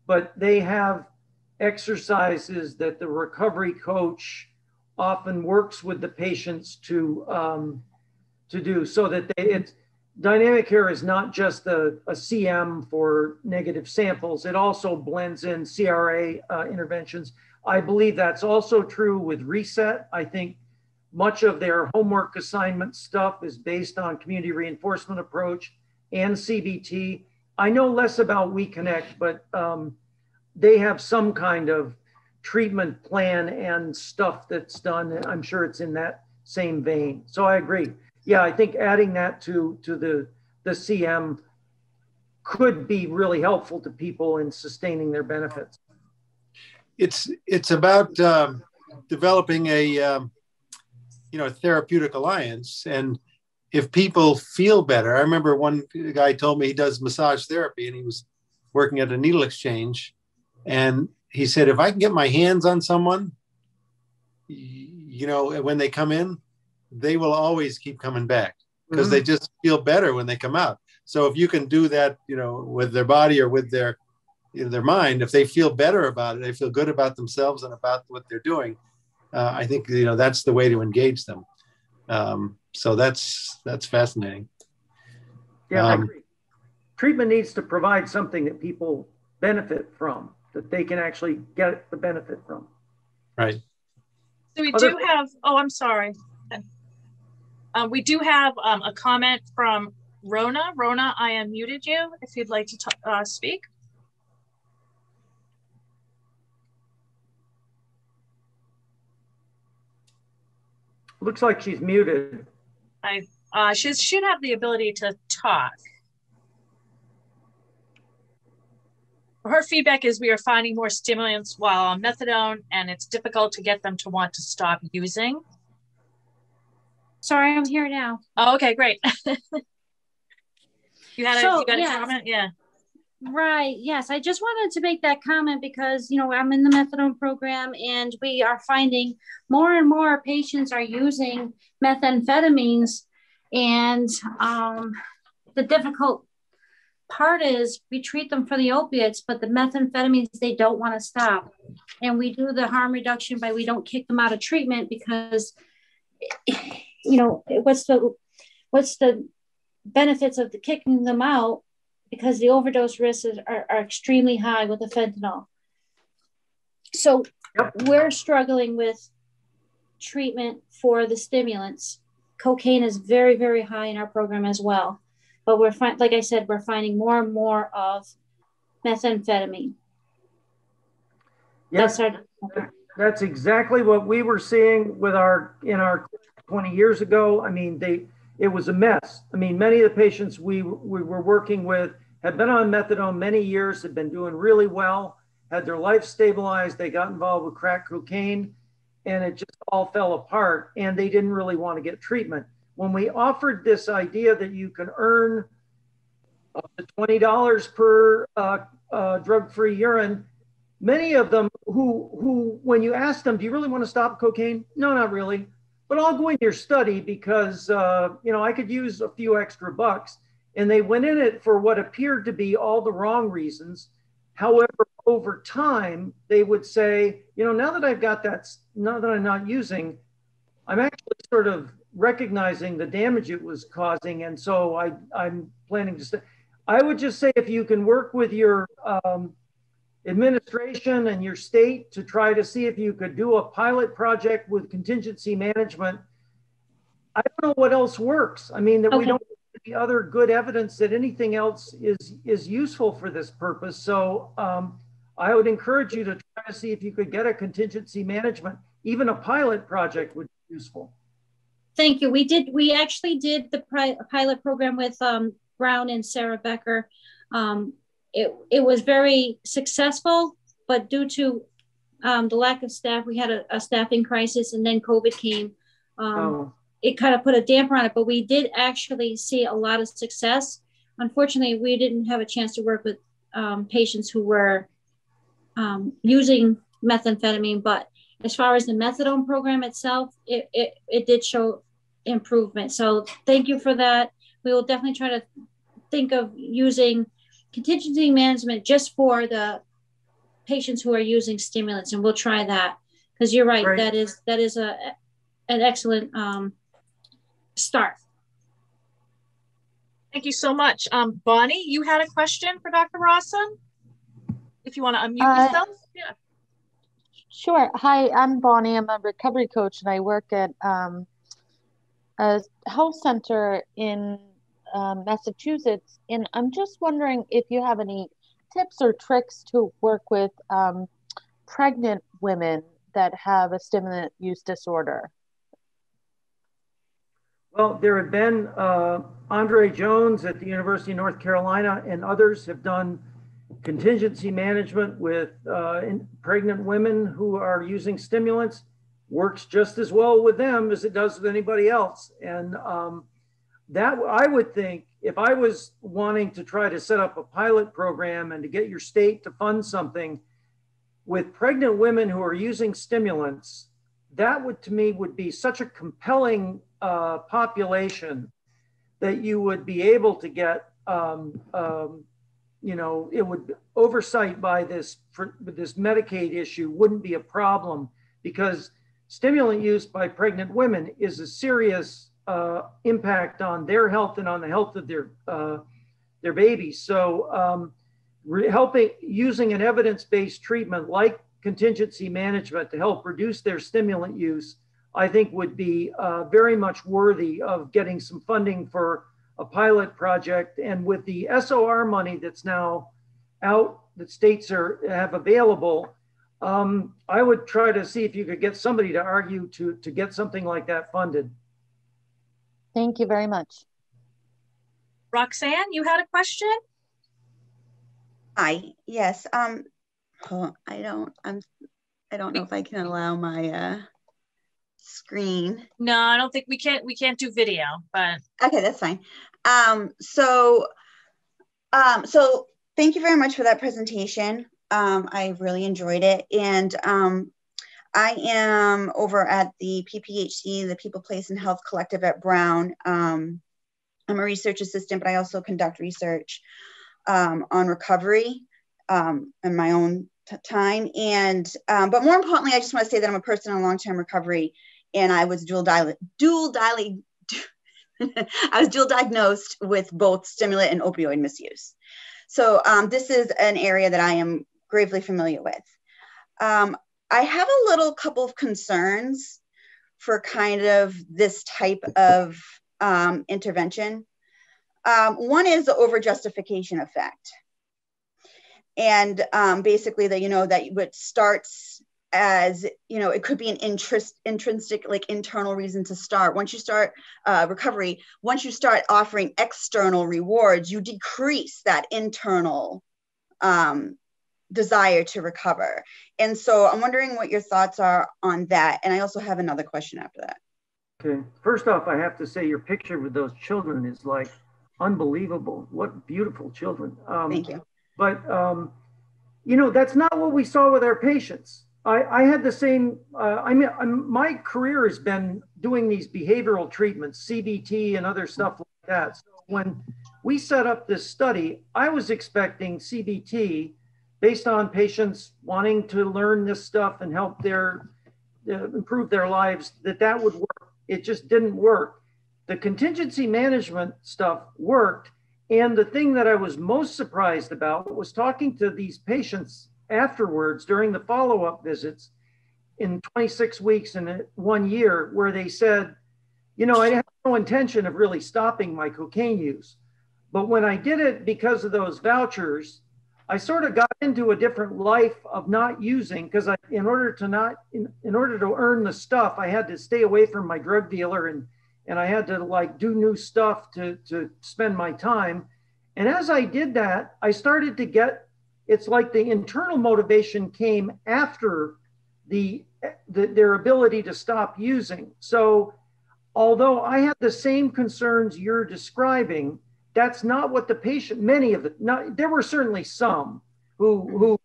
but they have exercises that the recovery coach often works with the patients to do, so that Dynamic Care is not just a CM for negative samples. It also blends in CRA interventions. I believe that's also true with Reset. I think much of their homework assignment stuff is based on community reinforcement approach and CBT. I know less about WeConnect, but they have some kind of treatment plan and stuff that's done. I'm sure it's in that same vein. So I agree. Yeah, I think adding that to the CM could be really helpful to people in sustaining their benefits. It's about developing a therapeutic alliance, and if people feel better. I remember one guy told me he does massage therapy, and he was working at a needle exchange, and he said, if I can get my hands on someone, when they come in, they will always keep coming back because they just feel better when they come out. So if you can do that, with their body or with their mind, if they feel better about it, they feel good about themselves and about what they're doing. I think, that's the way to engage them. So that's fascinating. Yeah, I agree. Treatment needs to provide something that people benefit from, that they can actually get the benefit from. Right. So we do have, I'm sorry. We do have a comment from Rona. Rona, I unmuted you if you'd like to speak. Looks like she's muted. She should have the ability to talk. Her feedback is we are finding more stimulants while on methadone, and it's difficult to get them to want to stop using. Sorry, I'm here now. Oh, okay, great. you got a comment? Yeah. Right. Yes. I just wanted to make that comment because, you know, I'm in the methadone program and we are finding more and more patients are using methamphetamines. And the difficult part is we treat them for the opiates, but the methamphetamines, they don't want to stop. And we do the harm reduction by we don't kick them out of treatment because, you know, what's the benefits of the kicking them out? Because the overdose risks are extremely high with the fentanyl. So we're struggling with treatment for the stimulants. Cocaine is very, very high in our program as well. But like I said, we're finding more and more of methamphetamine. Yes, that's exactly what we were seeing with in our 20 years ago. I mean, it was a mess. I mean, many of the patients we were working with had been on methadone many years, had been doing really well, had their life stabilized. They got involved with crack cocaine and it just all fell apart and they didn't really want to get treatment. When we offered this idea that you can earn up to $20 per drug-free urine, many of them who, when you ask them, do you really want to stop cocaine? No, not really. But I'll go in your study because, you know, I could use a few extra bucks. And they went in it for what appeared to be all the wrong reasons. However, over time, they would say, you know, now that I've got that, now that I'm not using, I'm actually sort of recognizing the damage it was causing. And so I'm planning to stay. I would just say if you can work with your administration and your state to try to see if you could do a pilot project with contingency management. I don't know what else works. I mean, that we don't have any other good evidence that anything else is useful for this purpose. So I would encourage you to try to see if you could get a contingency management. Even a pilot project would be useful. Thank you. We actually did the pilot program with Brown and Sarah Becker. It was very successful, but due to the lack of staff, we had a staffing crisis, and then COVID came. It kind of put a damper on it, but we did actually see a lot of success. Unfortunately, we didn't have a chance to work with patients who were using methamphetamine, but as far as the methadone program itself, it did show improvement. So thank you for that. We will definitely try to think of using contingency management just for the patients who are using stimulants, and we'll try that because you're right. That is an excellent start. Thank you so much. Bonnie, you had a question for Dr. Rawson? If you want to unmute yourself. Yeah. Sure. Hi, I'm Bonnie. I'm a recovery coach, and I work at a health center in Massachusetts. And I'm just wondering if you have any tips or tricks to work with pregnant women that have a stimulant use disorder. Well, there have been Andre Jones at the University of North Carolina and others have done contingency management with pregnant women who are using stimulants. Works just as well with them as it does with anybody else. And that I would think if I was wanting to try to set up a pilot program and to get your state to fund something with pregnant women who are using stimulants, that would to me would be such a compelling population that you would be able to get, you know, it would oversight by this Medicaid issue wouldn't be a problem because stimulant use by pregnant women is a serious impact on their health and on the health of their babies. So using an evidence-based treatment like contingency management to help reduce their stimulant use, I think would be very much worthy of getting some funding for a pilot project. And with the SOR money that's now out, that states have available, I would try to see if you could get somebody to argue to get something like that funded. Thank you very much. Roxanne, you had a question? Hi, yes. I don't know if I can allow my screen. No, I don't think we can't do video, but okay, that's fine. So thank you very much for that presentation. I really enjoyed it. And I am over at the PPHC, the People, Place, and Health Collective at Brown. I'm a research assistant, but I also conduct research on recovery in my own time. And but more importantly, I just want to say that I'm a person in long-term recovery, and I was dual diagnosed with both stimulant and opioid misuse. So this is an area that I am gravely familiar with. I have a couple of concerns for kind of this type of intervention. One is the over-justification effect. And basically that, that what starts as, it could be an intrinsic, like internal reason to start. Once you start recovery, once you start offering external rewards, you decrease that internal desire to recover. And so I'm wondering what your thoughts are on that. And I also have another question after that. Okay. First off, I have to say your picture with those children is like unbelievable. What beautiful children. Thank you. But, that's not what we saw with our patients. I had the same, my career has been doing these behavioral treatments, CBT and other stuff like that. So when we set up this study, I was expecting CBT based on patients wanting to learn this stuff and help improve their lives, that would work. It just didn't work. The contingency management stuff worked. And the thing that I was most surprised about was talking to these patients afterwards during the follow-up visits in 26 weeks and 1 year, where they said, I had no intention of really stopping my cocaine use. But when I did it because of those vouchers, I sort of got into a different life of not using, because in order to earn the stuff, I had to stay away from my drug dealer and I had to do new stuff to spend my time. And as I did that, I started to get, it's like the internal motivation came after their ability to stop using. So although I had the same concerns you're describing, that's not what the patient, many of them, there were certainly some who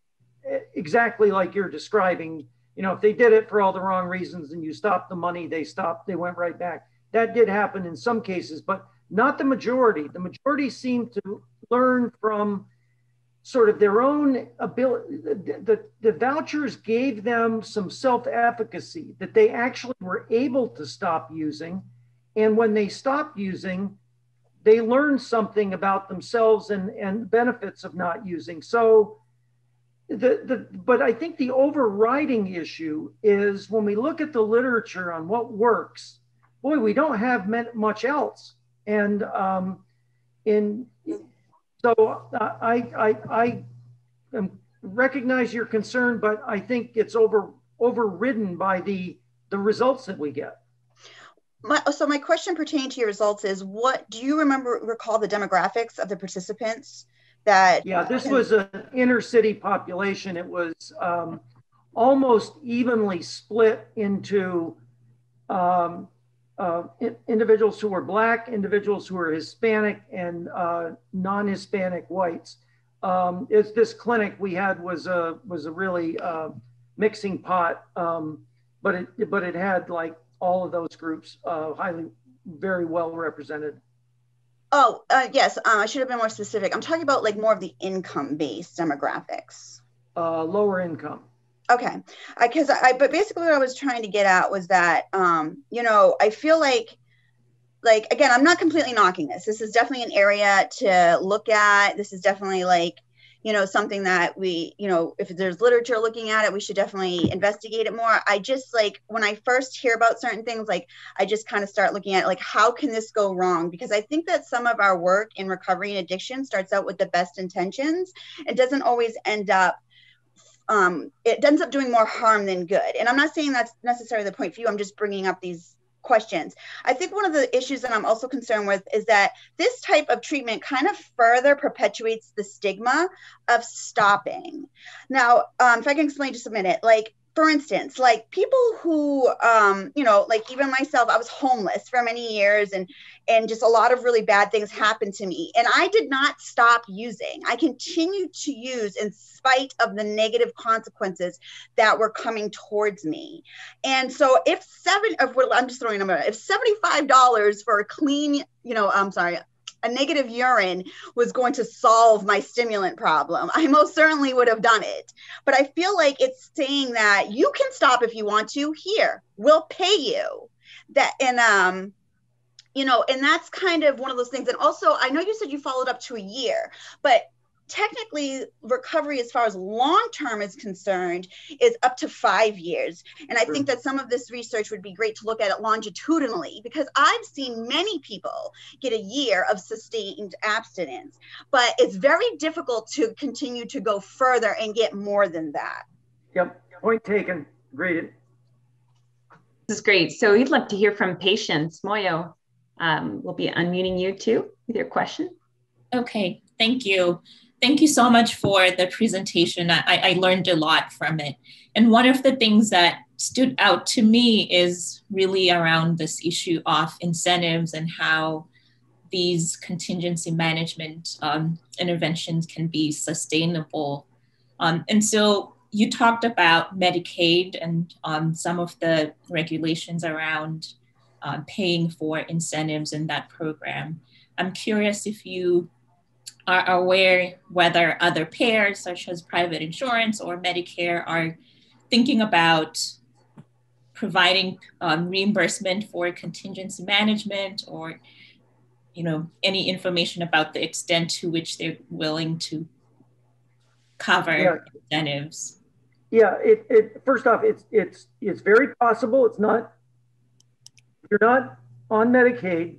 exactly like you're describing, if they did it for all the wrong reasons and you stopped the money, they went right back. That did happen in some cases, but not the majority. The majority seemed to learn from sort of their own ability. The vouchers gave them some self-efficacy that they actually were able to stop using. And when they stopped using, they learned something about themselves and benefits of not using. So, but I think the overriding issue is when we look at the literature on what works, boy, we don't have much else. And so I recognize your concern, but I think it's overridden by the results that we get. So my question pertaining to your results is, what do you recall the demographics of the participants that? Yeah, this was an inner city population. It was almost evenly split into individuals who were Black, individuals who were Hispanic, and non-Hispanic whites. This clinic we had was a really mixing pot, but it had like all of those groups very well represented. Oh, yes, I should have been more specific. I'm talking about like more of the income-based demographics. Lower income. Okay, but basically what I was trying to get at was that, I feel like, again, I'm not completely knocking this. This is definitely an area to look at. This is definitely something that we, if there's literature looking at it, we should definitely investigate it more. I just when I first hear about certain things, I just kind of start looking at how can this go wrong? Because I think that some of our work in recovery and addiction starts out with the best intentions. It doesn't always end up it ends up doing more harm than good. And I'm not saying that's necessarily the point for you. I'm just bringing up these questions. I think one of the issues that I'm also concerned with is that this type of treatment kind of further perpetuates the stigma of stopping. Now, if I can explain just a minute, for instance, people who, even myself, I was homeless for many years and just a lot of really bad things happened to me. And I did not stop using. I continued to use in spite of the negative consequences that were coming towards me. And so if $75 for a clean, a negative urine was going to solve my stimulant problem, I most certainly would have done it. But I feel like it's saying that you can stop if you want to. Here, we'll pay you. And that's kind of one of those things. And also, I know you said you followed up to a year, but technically recovery as far as long-term is concerned is up to 5 years. And I think that some of this research would be great to look at it longitudinally, because I've seen many people get a year of sustained abstinence, but it's very difficult to continue to go further and get more than that. Yep, point taken. Great. This is great. So we'd love to hear from patients. Moyo, we'll be unmuting you too with your question. Okay, thank you. Thank you so much for the presentation. I learned a lot from it. And one of the things that stood out to me is really around this issue of incentives and how these contingency management interventions can be sustainable. And so you talked about Medicaid and some of the regulations around paying for incentives in that program. I'm curious if you are aware whether other payers such as private insurance or Medicare are thinking about providing reimbursement for contingency management, or any information about the extent to which they're willing to cover incentives. Yeah, first off, it's very possible. It's not, if you're not on Medicaid,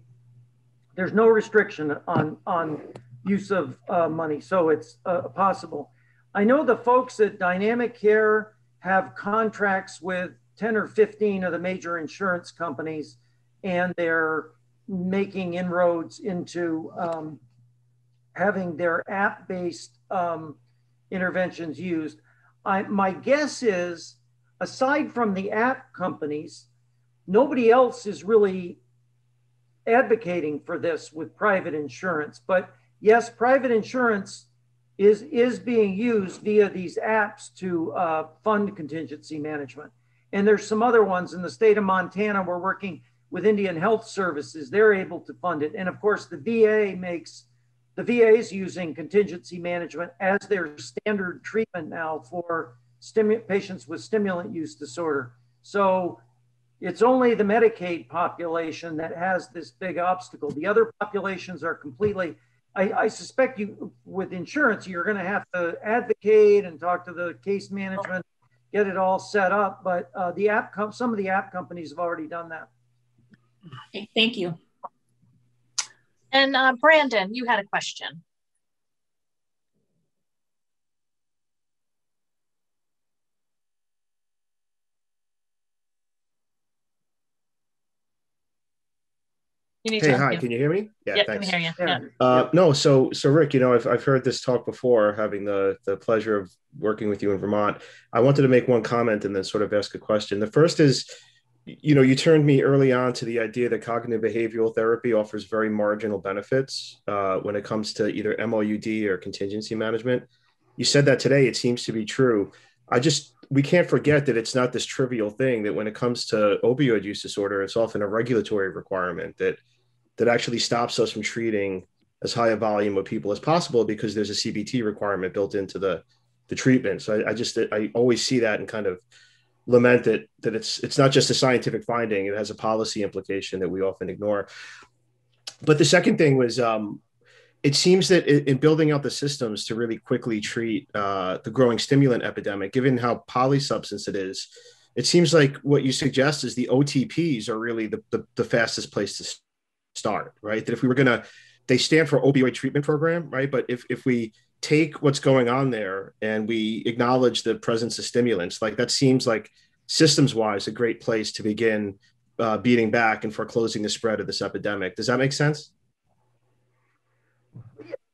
there's no restriction on use of money, so it's possible. I know the folks at Dynamic Care have contracts with 10 or 15 of the major insurance companies, and they're making inroads into having their app-based interventions used. My guess is, aside from the app companies, nobody else is really advocating for this with private insurance. But yes, private insurance is being used via these apps to fund contingency management. And there's some other ones in the state of Montana. We're working with Indian Health Services. They're able to fund it. And of course, the VA is using contingency management as their standard treatment now for patients with stimulant use disorder. So it's only the Medicaid population that has this big obstacle. The other populations are completely, I suspect with insurance, you're going to have to advocate and talk to the case management, get it all set up. But some of the app companies have already done that. Okay, thank you. And Brandon, you had a question. Hey, hi, can you hear me? Yeah, thanks. Can hear you. Yeah. No, so Rick, I've heard this talk before, having the pleasure of working with you in Vermont. I wanted to make one comment and then sort of ask a question. The first is, you turned me early on to the idea that cognitive behavioral therapy offers very marginal benefits when it comes to either MOUD or contingency management. You said that today, it seems to be true. We can't forget that it's not this trivial thing, that when it comes to opioid use disorder, it's often a regulatory requirement that actually stops us from treating as high a volume of people as possible, because there's a CBT requirement built into the treatment. So I always see that and kind of lament that it's not just a scientific finding, it has a policy implication that we often ignore. But the second thing was, it seems that in building out the systems to really quickly treat the growing stimulant epidemic, given how polysubstance it is, it seems like what you suggest is the OTPs are really the fastest place to start, right? That if we were going to, they stand for opioid treatment program, right? But if we take what's going on there and we acknowledge the presence of stimulants, like that seems like systems-wise a great place to begin beating back and foreclosing the spread of this epidemic. Does that make sense?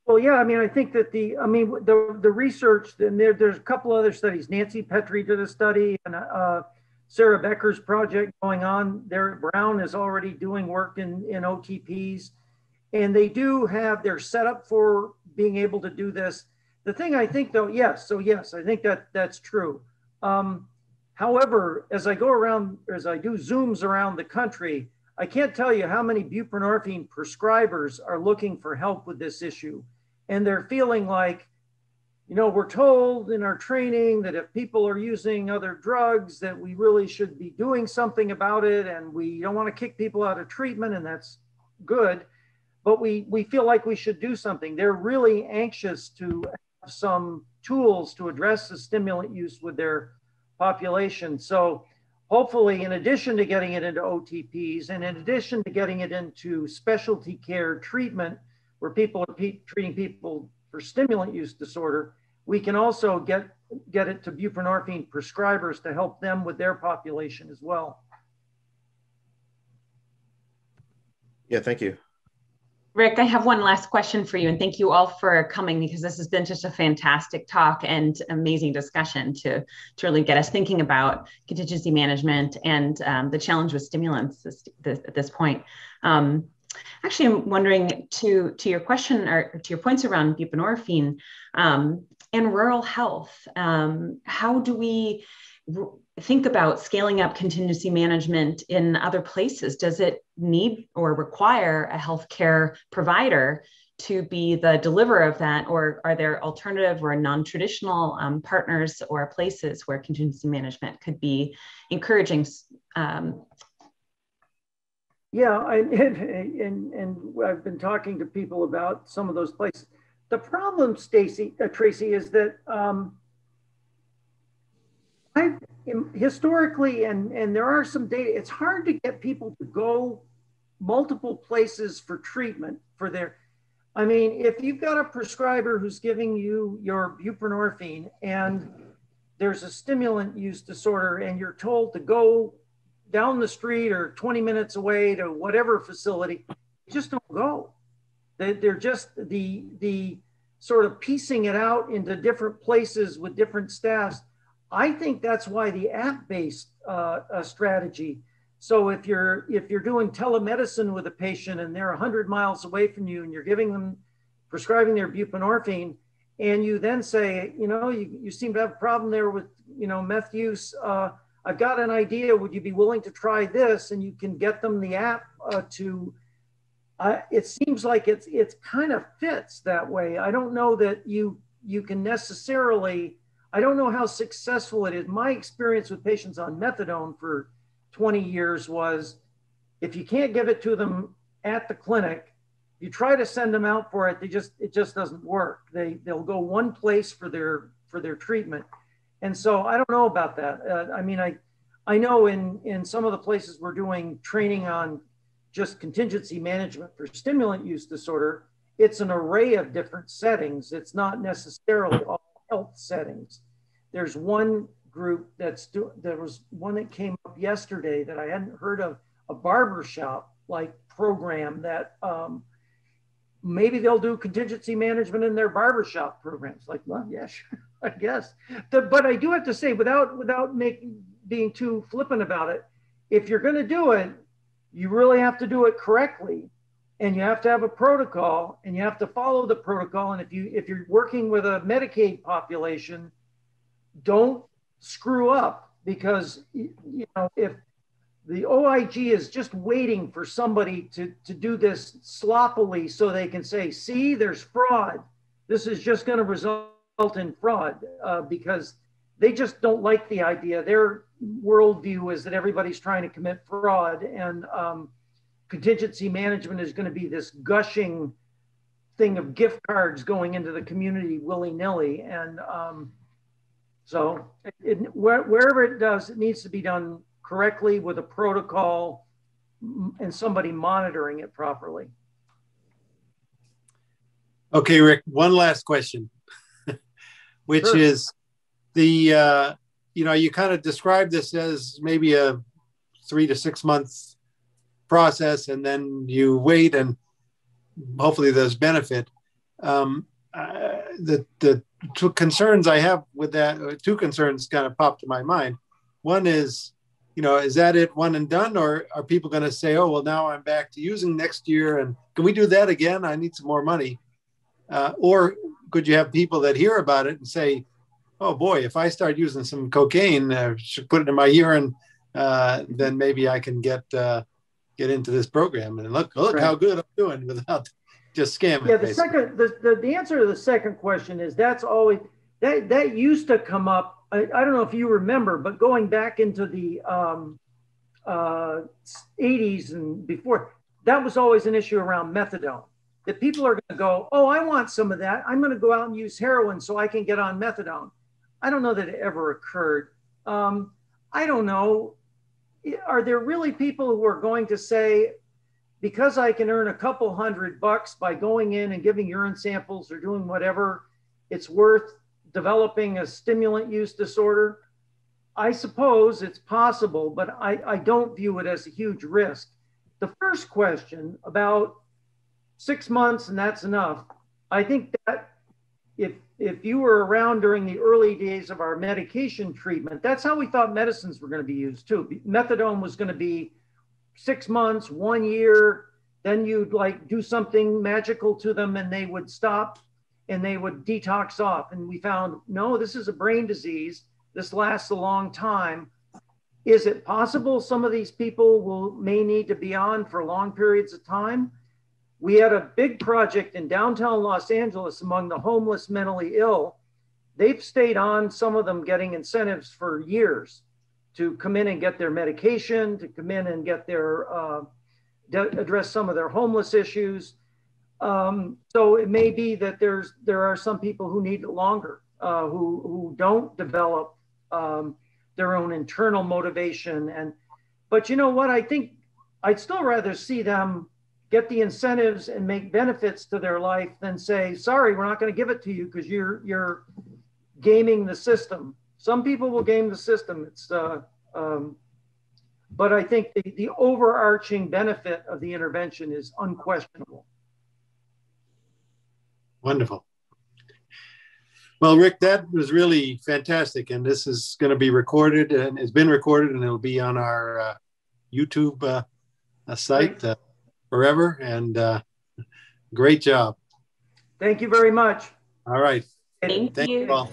Well, yeah, I mean, I think that the research, and there's a couple other studies. Nancy Petrie did a study, and Sarah Becker's project going on there at Brown is already doing work in OTPs. And they're set up for being able to do this. The thing I think though, yes, I think that's true. However, as I go around, as I do Zooms around the country, I can't tell you how many buprenorphine prescribers are looking for help with this issue. And they're feeling like, we're told in our training that if people are using other drugs, that we really should be doing something about it. And we don't want to kick people out of treatment, and that's good. But we feel like we should do something. They're really anxious to have some tools to address the stimulant use with their population. So hopefully, in addition to getting it into OTPs, and in addition to getting it into specialty care treatment, where people are treating people for stimulant use disorder, we can also get it to buprenorphine prescribers to help them with their population as well. Yeah, thank you. Rick, I have one last question for you, and thank you all for coming, because this has been just a fantastic talk and amazing discussion to really get us thinking about contingency management and the challenge with stimulants at this point. Actually, I'm wondering to your question, or to your points around buprenorphine and rural health, how do we think about scaling up contingency management in other places? Does it need or require a healthcare provider to be the deliverer of that? Or are there alternative or non-traditional partners or places where contingency management could be encouraging? Yeah, and I've been talking to people about some of those places. The problem, Tracy, is that historically, and there are some data, it's hard to get people to go multiple places for treatment for their, I mean, if you've got a prescriber who's giving you your buprenorphine and there's a stimulant use disorder and you're told to go down the street or 20 minutes away to whatever facility, you just don't go. They're just the sort of piecing it out into different places with different staffs. I think that's why the app-based strategy. So if you're doing telemedicine with a patient and they're 100 miles away from you and you're prescribing their buprenorphine, and you then say, you seem to have a problem there with, meth use. I've got an idea. Would you be willing to try this? And you can get them the app it seems like it's kind of fits that way. I don't know that you can necessarily, I don't know how successful it is. My experience with patients on methadone for 20 years was, if you can't give it to them at the clinic, you try to send them out for it, it just doesn't work. They'll go one place for their treatment. And so I don't know about that. I mean, I know in some of the places we're doing training on just contingency management for stimulant use disorder, it's an array of different settings. It's not necessarily all health settings. There's one group there was one that came up yesterday that I hadn't heard of, a barbershop like program that maybe they'll do contingency management in their barbershop programs. Like, well, yeah, sure, I guess. But I do have to say, without being too flippant about it, if you're going to do it, you really have to do it correctly, and you have to have a protocol, and you have to follow the protocol. And if you're working with a Medicaid population, don't screw up, because if the OIG is just waiting for somebody to do this sloppily so they can say, see, there's fraud. This is just going to result in fraud, because they just don't like the idea. Their worldview is that everybody's trying to commit fraud, and contingency management is going to be this gushing thing of gift cards going into the community willy-nilly. And so wherever it does, it needs to be done correctly with a protocol and somebody monitoring it properly. Okay, Rick, one last question, which Sure. is the, you kind of described this as maybe a 3 to 6 month process, and then you wait and hopefully there's benefit. The two concerns I have with that, two concerns kind of popped to my mind. One is, is that it one and done, or are people going to say, oh, well, now I'm back to using next year, and can we do that again? I need some more money. Or could you have people that hear about it and say, oh boy, if I start using some cocaine, should put it in my urine, then maybe I can get into this program and look right. How good I'm doing without just scamming. Yeah, the answer to the second question is that's always, that used to come up. I don't know if you remember, but going back into the 80s and before, that was always an issue around methadone. That people are going to go, oh, I want some of that. I'm going to go out and use heroin so I can get on methadone. I don't know that it ever occurred. I don't know. Are there really people who are going to say, because I can earn a couple $100 by going in and giving urine samples or doing whatever, it's worth developing a stimulant use disorder? I suppose it's possible, but I don't view it as a huge risk. The first question about 6 months and that's enough. I think that if you were around during the early days of our medication treatment, that's how we thought medicines were going to be used too. Methadone was going to be 6 months, 1 year, then you'd like do something magical to them and they would stop and they would detox off. And we found, no, this is a brain disease. This lasts a long time. Is it possible some of these people may need to be on for long periods of time? We had a big project in downtown Los Angeles among the homeless mentally ill. They've stayed on, some of them getting incentives for years to come in and get their medication, to come in and get their, address some of their homeless issues. So it may be that there are some people who need it longer, who don't develop their own internal motivation. But you know what, I think I'd still rather see them get the incentives and make benefits to their life than say, sorry, we're not going to give it to you because you're gaming the system. Some people will game the system. But I think the overarching benefit of the intervention is unquestionable. Wonderful. Well, Rick, that was really fantastic. And this is going to be recorded, and it's been recorded, and it'll be on our YouTube site forever. And great job. Thank you very much. All right. Thank you. All.